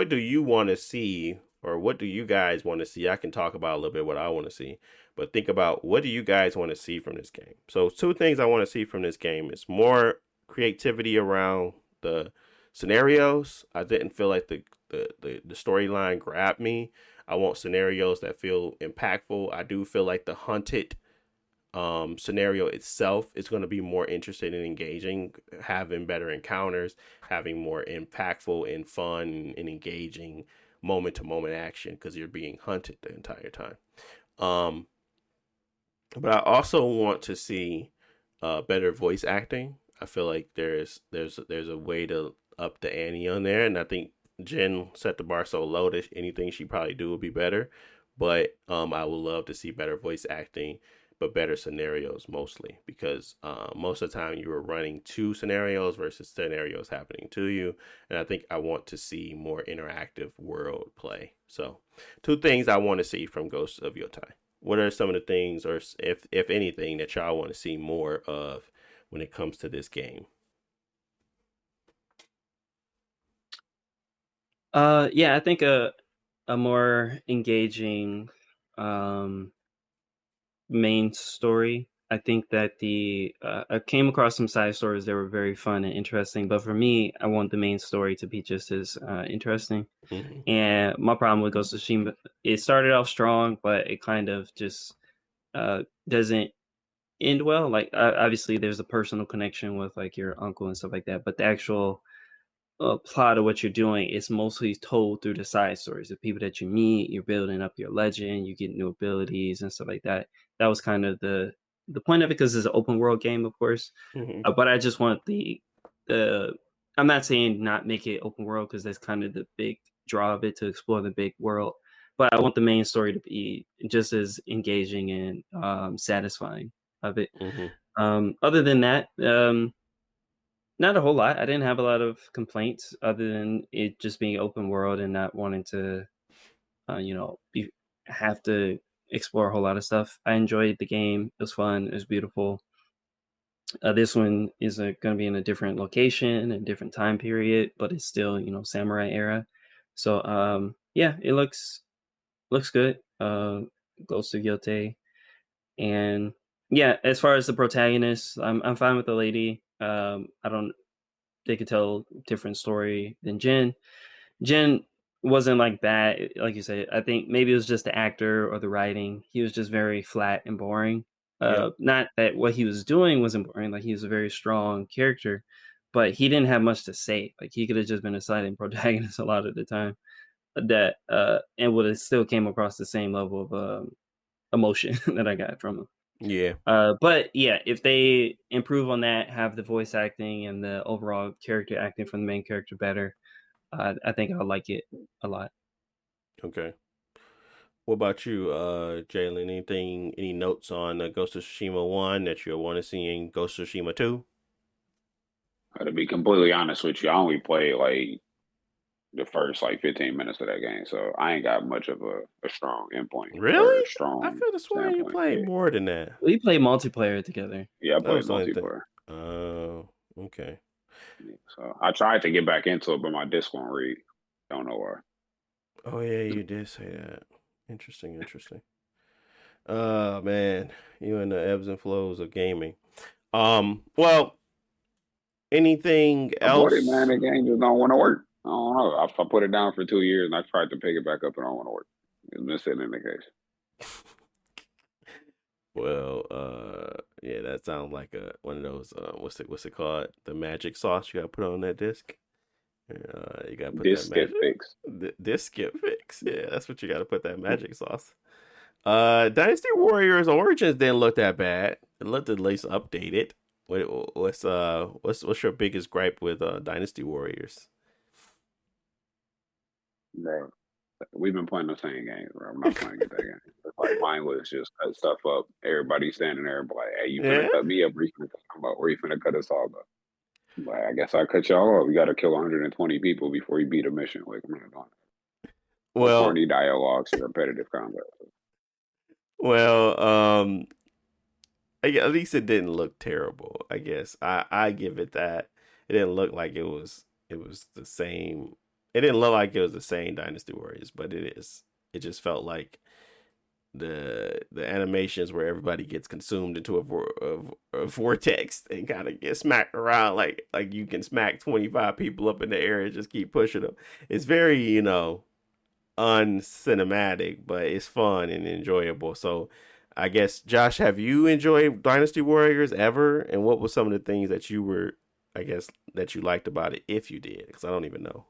Speaker 2: do you want to see, or what do you guys want to see? I can talk about a little bit what I want to see, but think about what do you guys want to see from this game. So two things I want to see from this game is more creativity around the scenarios. I didn't feel like the storyline grabbed me. I want scenarios that feel impactful. I do feel like the hunted scenario itself is going to be more interested and engaging, having better encounters, having more impactful and fun and engaging moment to moment action because you're being hunted the entire time. Um, but I also want to see better voice acting. I feel like there's a way to up the ante on there, and I think Jen set the bar so low that anything she probably do would be better. But I would love to see better voice acting, but better scenarios mostly because most of the time you were running two scenarios versus scenarios happening to you, and I think I want to see more interactive world play. So, two things I want to see from Ghosts of Yotai. What are some of the things, or if anything, that y'all want to see more of when it comes to this game?
Speaker 3: Yeah, I think a more engaging main story. I think that I came across some side stories that were very fun and interesting, but for me, I want the main story to be just as interesting.
Speaker 2: Mm-hmm.
Speaker 3: And my problem with Ghost of Tsushima, it started off strong, but it kind of just doesn't end well. Like obviously, there's a personal connection with like your uncle and stuff like that, but the actual plot of what you're doing is mostly told through the side stories, the people that you meet. You're building up your legend, you get new abilities and stuff like that. That was kind of the point of it because it's an open world game, of course.
Speaker 2: Mm-hmm.
Speaker 3: But I just want the I'm not saying not make it open world because that's kind of the big draw of it to explore the big world. But I want the main story to be just as engaging and satisfying of it.
Speaker 2: Mm-hmm.
Speaker 3: Other than that, not a whole lot. I didn't have a lot of complaints other than it just being open world and not wanting to, have to explore a whole lot of stuff. I enjoyed the game. It was fun. It was beautiful. This one is going to be in a different location and different time period, but it's still, samurai era. So, yeah, it looks good. Ghost of Yote, and yeah, as far as the protagonist, I'm fine with the lady. I don't they could tell different story than Jen. Jen wasn't like that, like you said. I think maybe it was just the actor or the writing. He was just very flat and boring.
Speaker 2: Yep.
Speaker 3: Not that what he was doing wasn't boring. Like he was a very strong character, but he didn't have much to say. Like he could have just been a silent protagonist a lot of the time. That and would have still came across the same level of emotion that I got from him.
Speaker 2: Yeah.
Speaker 3: But yeah, if they improve on that, have the voice acting and the overall character acting from the main character better, I think I'll like it a lot.
Speaker 2: Okay. What about you, Jalen? Any notes on Ghost of Tsushima 1 that you'll want to see in Ghost of Tsushima 2?
Speaker 4: To be completely honest with you, I only played like the first like 15 minutes of that game, so I ain't got much of a strong endpoint or a
Speaker 2: Really? I
Speaker 4: strong
Speaker 2: could have sworn you
Speaker 4: standpoint.
Speaker 2: played
Speaker 4: Yeah,
Speaker 2: more than that.
Speaker 3: We play multiplayer together.
Speaker 4: yeah, I
Speaker 2: That
Speaker 4: played
Speaker 2: was the only thing.
Speaker 4: multiplayer.
Speaker 2: Oh, okay.
Speaker 4: Yeah, so I tried to get back into it, but my disc won't read. Don't know why.
Speaker 2: Oh yeah, you did say that. Interesting. Oh man, you in the ebbs and flows of gaming. Well, anything
Speaker 4: I bought it, man.
Speaker 2: else?
Speaker 4: The game just don't want to work. I don't know. I put it down for 2 years and I tried to pick it back up and I don't want to work. It's been sitting in the case.
Speaker 2: Well, yeah, that sounds like one of those. What's it called? The magic sauce you gotta put on that disc. You gotta put that
Speaker 4: This get
Speaker 2: magic
Speaker 4: fixed.
Speaker 2: disc get fixed. Yeah, that's what you gotta put that magic sauce. Dynasty Warriors Origins didn't look that bad. It looked at least updated. What's your biggest gripe with Dynasty Warriors?
Speaker 4: Bro, we've been playing the same game, bro. I'm not playing that game. It's like mindless, just cut stuff up. Everybody standing there, like, hey, you finna
Speaker 2: Yeah.
Speaker 4: cut me up, where you finna cut us all up? Like, I guess I cut y'all off. We gotta kill 120 people before you beat a mission. Like, I'm not doing that.
Speaker 2: Well,
Speaker 4: Corny dialogues and repetitive combat.
Speaker 2: well, at least it didn't look terrible. I guess I give it that. It didn't look like it was the same. It didn't look like it was the same Dynasty Warriors, but it is. It just felt like the animations where everybody gets consumed into a vortex and kind of get smacked around like you can smack 25 people up in the air and just keep pushing them. It's very, uncinematic, but it's fun and enjoyable. So I guess, Josh, have you enjoyed Dynasty Warriors ever? And what were some of the things that that you liked about it, if you did? Because I don't even know.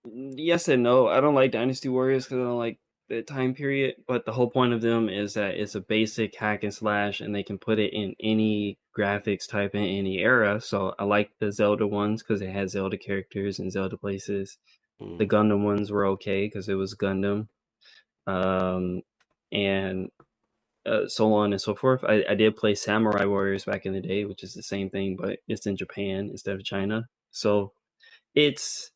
Speaker 3: Yes and no. I don't like Dynasty Warriors because I don't like the time period. But the whole point of them is that it's a basic hack and slash, and they can put it in any graphics type in any era. So I like the Zelda ones because it had Zelda characters and Zelda places. The Gundam ones were okay because it was Gundam, and so on and so forth. I did play Samurai Warriors back in the day, which is the same thing, but it's in Japan instead of China. So it's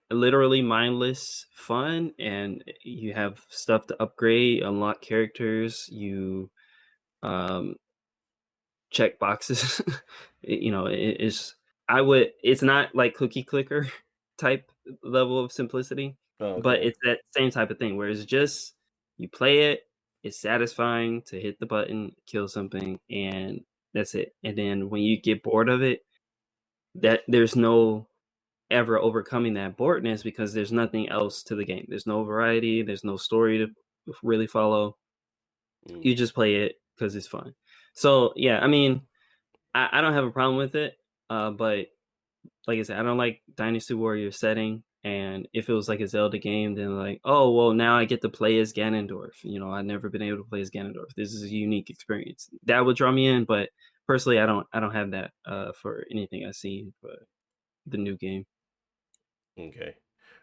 Speaker 3: literally mindless fun, and you have stuff to upgrade, unlock characters, you check boxes. It's not like cookie clicker type level of simplicity, but
Speaker 2: Okay.
Speaker 3: it's that same type of thing where it's just you play it, it's satisfying to hit the button, kill something, and that's it. And then when you get bored of it, that there's no ever overcoming that boredness because there's nothing else to the game. There's no variety, there's no story to really follow. You just play it because it's fun. So yeah, I mean, I don't have a problem with it, but like I said, I don't like Dynasty Warrior setting. And if it was like a Zelda game, then like, oh well, now I get to play as Ganondorf. I've never been able to play as Ganondorf. This is a unique experience that would draw me in. But personally, I don't have that for anything I've seen for the new game.
Speaker 2: Okay.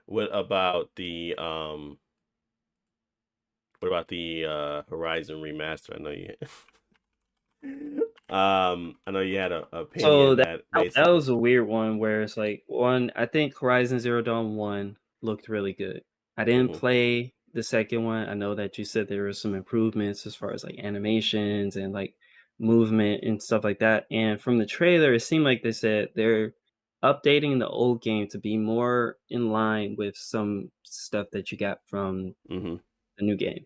Speaker 2: What about the Horizon remaster? I know you had an
Speaker 3: So
Speaker 2: opinion that
Speaker 3: that
Speaker 2: basically.
Speaker 3: was a weird one where it's like I think Horizon Zero Dawn 1 looked really good. I didn't play the second one. I know that you said there were some improvements as far as like animations and like movement and stuff like that. And from the trailer, it seemed like they said they're updating the old game to be more in line with some stuff that you got from the new game.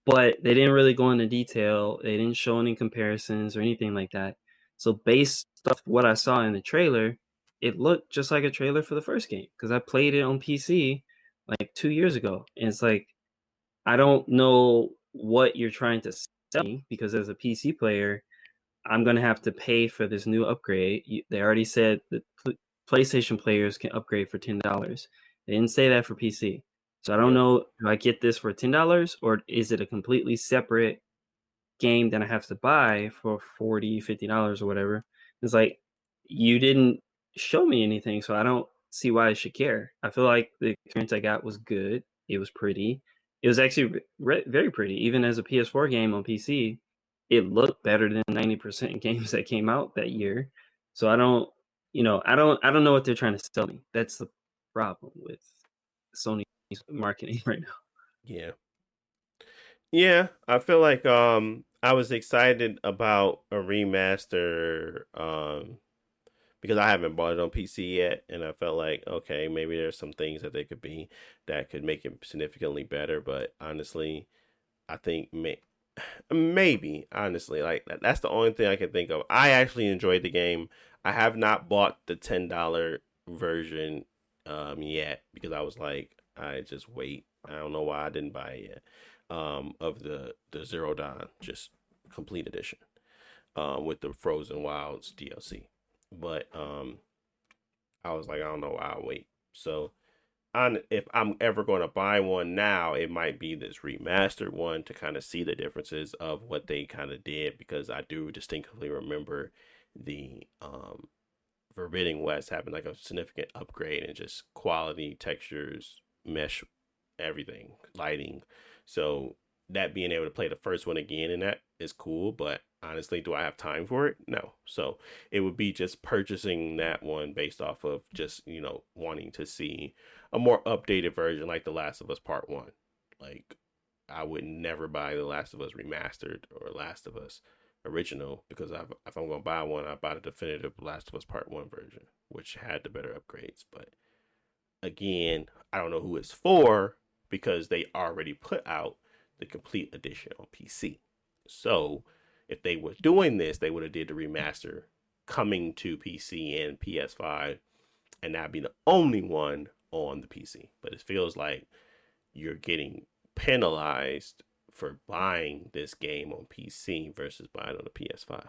Speaker 3: But they didn't really go into detail. They didn't show any comparisons or anything like that. So based off what I saw in the trailer, it looked just like a trailer for the first game because I played it on PC like 2 years ago. And it's like, I don't know what you're trying to sell me because as a PC player, I'm going to have to pay for this new upgrade. They already said that PlayStation players can upgrade for $10. They didn't say that for PC. So I don't know, do I get this for $10 or is it a completely separate game that I have to buy for $40, $50 or whatever? It's like, you didn't show me anything, so I don't see why I should care. I feel like the experience I got was good. It was pretty. It was actually very pretty. Even as a PS4 game on PC, it looked better than 90% games that came out that year. So I don't know what they're trying to sell me. That's the problem with Sony's marketing right now.
Speaker 2: Yeah. Yeah, I feel like I was excited about a remaster because I haven't bought it on PC yet, and I felt like, okay, maybe there's some things that they could be that could make it significantly better, but honestly, I think maybe honestly, like that's the only thing I can think of. I actually enjoyed the game. I have not bought the $10 version yet, because I was like, I just wait. I don't know why I didn't buy it yet. Of the Zero Dawn, just complete edition, with the Frozen Wilds DLC. But I was like, I don't know why I wait. So if I'm ever going to buy one now, it might be this remastered one to kind of see the differences of what they kind of did, because I do distinctly remember the Forbidden West having like a significant upgrade in just quality, textures, mesh, everything, lighting. So that being able to play the first one again and that is cool, but honestly, do I have time for it? No. So it would be just purchasing that one based off of just, wanting to see a more updated version like The Last of Us Part 1. Like, I would never buy The Last of Us Remastered or Last of Us Original, because if I'm going to buy one, I buy the definitive Last of Us Part 1 version, which had the better upgrades. But again, I don't know who it's for, because they already put out the complete edition on PC. So if they were doing this, they would have did the remaster coming to PC and PS5, and that'd be the only one on the PC. But it feels like you're getting penalized for buying this game on PC versus buying on the PS5.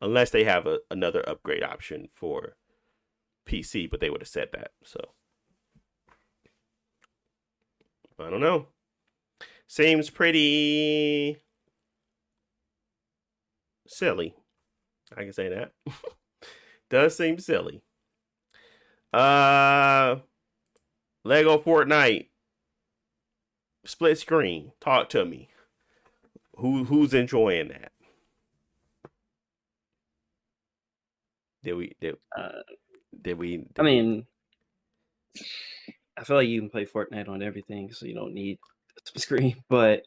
Speaker 2: Unless they have another upgrade option for PC, but they would have said that. So I don't know. Seems pretty silly. I can say that. Does seem silly. Lego Fortnite split screen. Talk to me. Who's enjoying that?
Speaker 3: I mean, I feel like you can play Fortnite on everything, so you don't need a split screen. But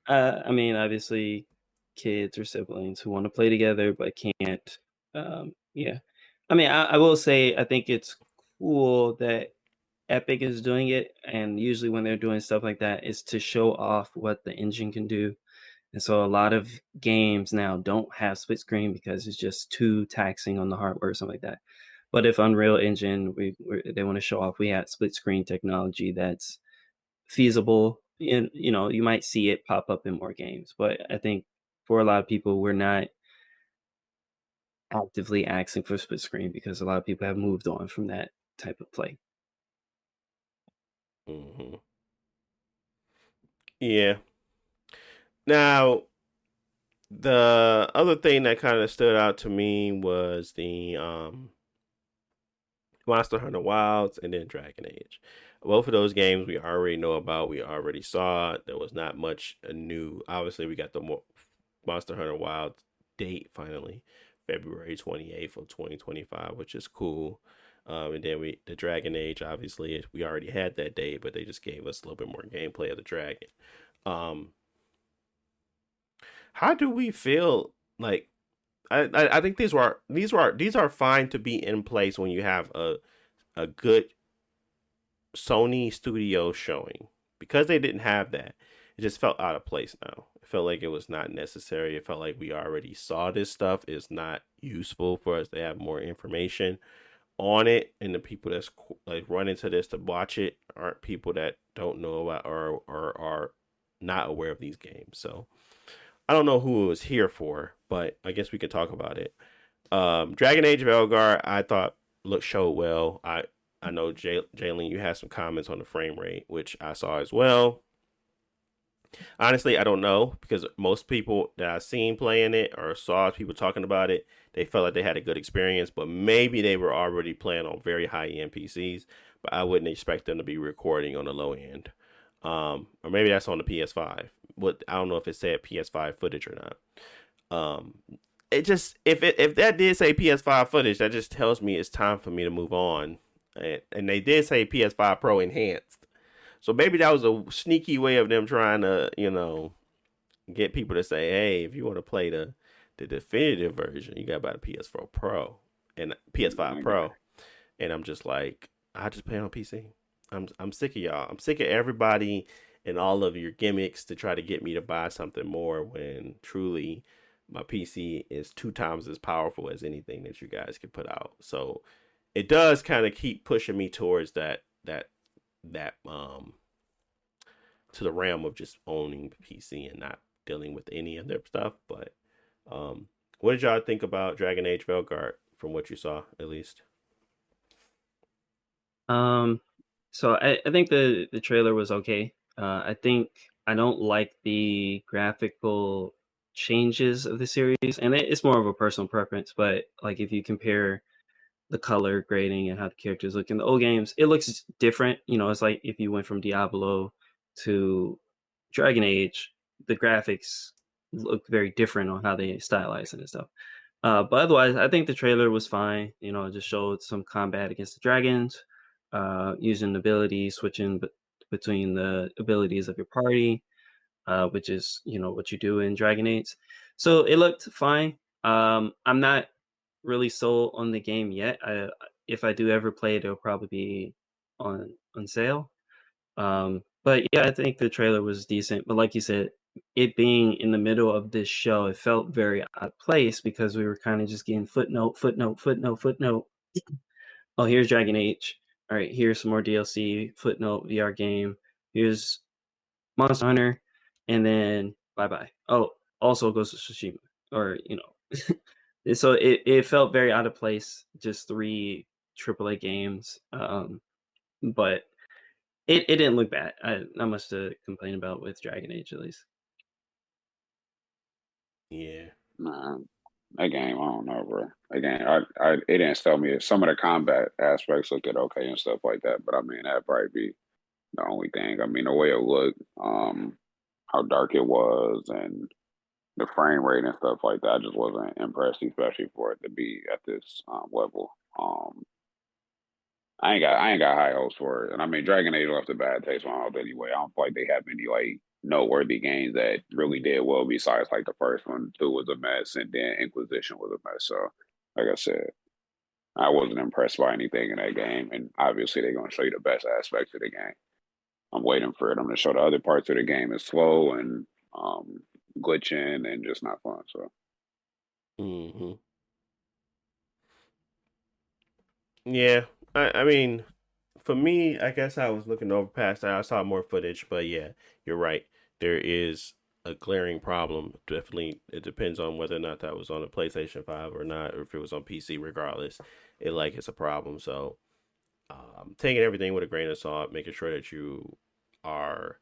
Speaker 3: I mean, obviously, kids or siblings who want to play together but can't. Yeah, I mean, I will say I think it's cool that Epic is doing it, and usually when they're doing stuff like that, is to show off what the engine can do. And so a lot of games now don't have split screen because it's just too taxing on the hardware or something like that. But if Unreal Engine, they want to show off we had split screen technology that's feasible, and you might see it pop up in more games. But I think for a lot of people, we're not actively asking for split screen because a lot of people have moved on from that type of play.
Speaker 2: Mm-hmm. Yeah. Now, the other thing that kind of stood out to me was the Monster Hunter Wilds and then Dragon Age. Both of those games we already know about. We already saw it. There was not much new. Obviously, we got the Monster Hunter Wild date finally, February 28th of 2025, which is cool. And then the Dragon Age, obviously, we already had that date, but they just gave us a little bit more gameplay of the dragon. How do we feel like? I think these are fine to be in place when you have a good Sony studio showing. Because they didn't have that, it just felt out of place now. It felt like it was not necessary. It felt like we already saw this stuff. It's not useful for us to have more information on it, and the people that's like run into this to watch it aren't people that don't know about or are not aware of these games. So I don't know who it was here for, but I guess we can talk about it. Dragon Age of Elgar, I thought showed well. I know Jalen, you had some comments on the frame rate, which I saw as well. Honestly, I don't know, because most people that I've seen playing it or saw people talking about it, they felt like they had a good experience, but maybe they were already playing on very high-end PCs, but I wouldn't expect them to be recording on the low end. Or maybe that's on the PS5. I don't know if it said PS5 footage or not. It just if that did say PS5 footage, that just tells me it's time for me to move on. And they did say PS5 Pro enhanced. So maybe that was a sneaky way of them trying to, get people to say, hey, if you want to play the definitive version, you got to buy the PS4 Pro and PS5 Pro. And I'm just like, I just play on PC. I'm sick of y'all. I'm sick of everybody and all of your gimmicks to try to get me to buy something more when truly, my PC is 2 times as powerful as anything that you guys could put out. So it does kind of keep pushing me towards that to the realm of just owning PC and not dealing with any of their stuff. But what did y'all think about Dragon Age Velgard from what you saw, at least?
Speaker 3: So I think the trailer was okay. I think I don't like the graphical changes of the series, and it's more of a personal preference. But like if you compare the color grading and how the characters look in the old games, it looks different. It's like if you went from Diablo to Dragon Age, the graphics look very different on how they stylize it and stuff. But otherwise, I think the trailer was fine. It just showed some combat against the dragons, using abilities, switching between the abilities of your party, which is what you do in Dragon Age. So it looked fine. I'm not really sold on the game yet. If I do ever play it, it'll probably be on sale. But yeah, I think the trailer was decent. But like you said, it being in the middle of this show, it felt very out of place because we were kind of just getting footnote, footnote, footnote, footnote. Oh, here's Dragon Age. All right, here's some more DLC, footnote, VR game. Here's Monster Hunter, and then bye bye. Oh, also Ghost of Tsushima, or so it felt very out of place. Just 3 AAA games, but it didn't look bad. Not much to complain about with Dragon Age, at least.
Speaker 2: Yeah.
Speaker 4: Nah, that game, I don't know, bro. That game, it didn't sell me. Some of the combat aspects looked okay and stuff like that, but I mean, that'd probably be the only thing. I mean, the way it looked, how dark it was, and the frame rate and stuff like that, I just wasn't impressed, especially for it to be at this level. I ain't got high hopes for it. And I mean, Dragon Age left a bad taste in my mouth anyway. I don't feel like they have any like noteworthy games that really did well besides like the first one. 2 was a mess, and then Inquisition was a mess. So, like I said, I wasn't impressed by anything in that game. And obviously, they're gonna show you the best aspects of the game. I'm waiting for it. I'm gonna show the other parts of the game is slow and glitching and just not fun. So.
Speaker 2: Mm-hmm. Yeah. I mean, for me, I guess I was looking over past that. I saw more footage, but yeah, you're right. There is a glaring problem. Definitely, it depends on whether or not that was on a PlayStation 5 or not, or if it was on PC. Regardless, it's a problem. So, taking everything with a grain of salt, making sure that you are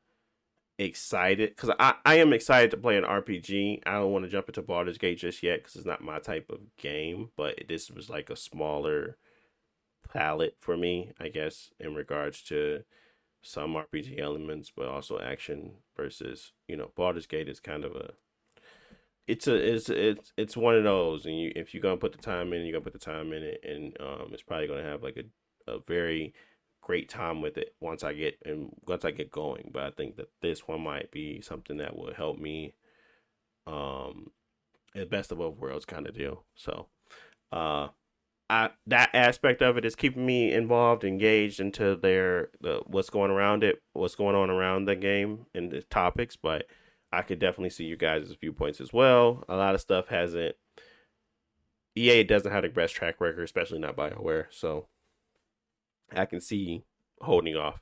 Speaker 2: excited, because I am excited to play an RPG. I don't want to jump into Baldur's Gate just yet because it's not my type of game. But this was like a smaller palette for me, I guess, in regards to some RPG elements, but also action versus, Baldur's Gate is kind of it's one of those, and if you're gonna put the time in, you're gonna put the time in it, and it's probably gonna have like a very great time with it once I get going. But I think that this one might be something that will help me, a best of both worlds kind of deal. So, that aspect of it is keeping me involved, engaged into what's going on around the game and the topics. But I could definitely see you guys' viewpoints as well. A lot of stuff hasn't. EA doesn't have the best track record, especially not BioWare. So I can see holding off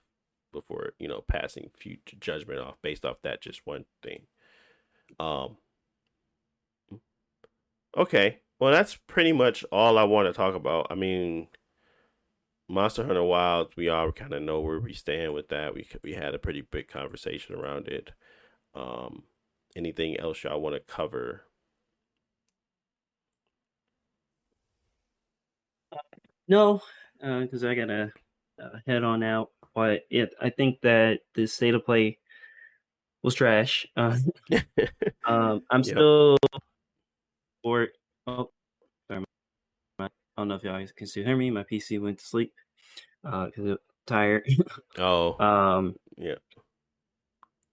Speaker 2: before passing future judgment off based off that just one thing. Okay. Well, that's pretty much all I want to talk about. I mean, Monster Hunter Wilds, we all kind of know where we stand with that. We had a pretty big conversation around it. Anything else y'all want to cover?
Speaker 3: No, because I gotta head on out. But I think that the state of play was trash. I'm
Speaker 2: Yep.
Speaker 3: still bored. Oh, sorry. I don't know if y'all can still hear me. My PC went to sleep because it's tired.
Speaker 2: Oh, yeah.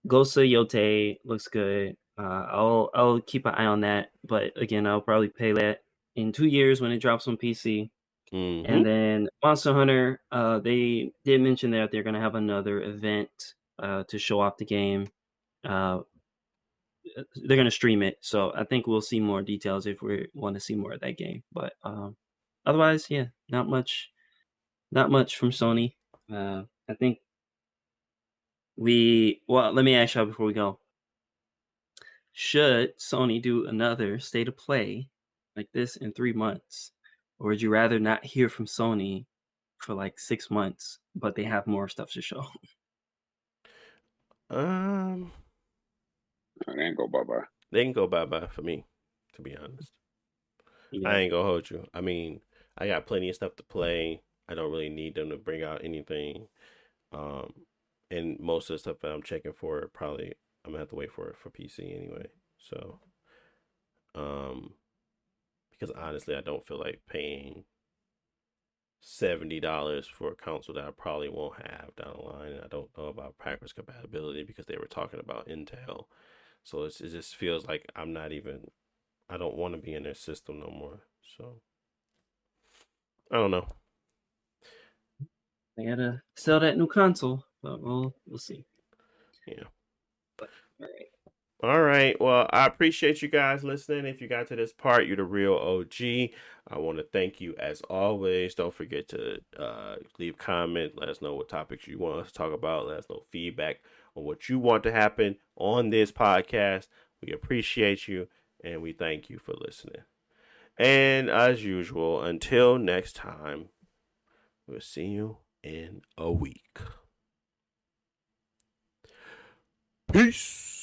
Speaker 3: Ghost of Yote looks good. I'll keep an eye on that. But again, I'll probably pay that in 2 years when it drops on PC.
Speaker 2: Mm-hmm.
Speaker 3: And then Monster Hunter, they did mention that they're going to have another event to show off the game. They're going to stream it, so I think we'll see more details if we want to see more of that game. But otherwise, yeah, not much Not much from Sony. I think let me ask y'all before we go. Should Sony do another state of play like this in 3 months? Or would you rather not hear from Sony for like 6 months, but they have more stuff to show?
Speaker 2: Um,
Speaker 4: They ain't go bye bye.
Speaker 2: they can go bye-bye for me, to be honest.
Speaker 3: Yeah.
Speaker 2: I ain't gonna hold you. I mean, I got plenty of stuff to play. I don't really need them to bring out anything. Um, and most of the stuff that I'm checking for, probably I'm gonna have to wait for it for PC anyway. So, um, because honestly, I don't feel like paying $70 for a console that I probably won't have down the line. And I don't know about backwards compatibility because they were talking about Intel. So it just feels like I don't want to be in their system no more. So I don't know.
Speaker 3: They gotta sell that new console, but we'll see.
Speaker 2: Yeah.
Speaker 3: But, all right.
Speaker 2: All right. Well, I appreciate you guys listening. If you got to this part, you're the real OG. I want to thank you as always. Don't forget to leave a comment. Let us know what topics you want us to talk about. Let us know feedback on what you want to happen on this podcast. We appreciate you and we thank you for listening. And as usual, until next time, we'll see you in a week. Peace.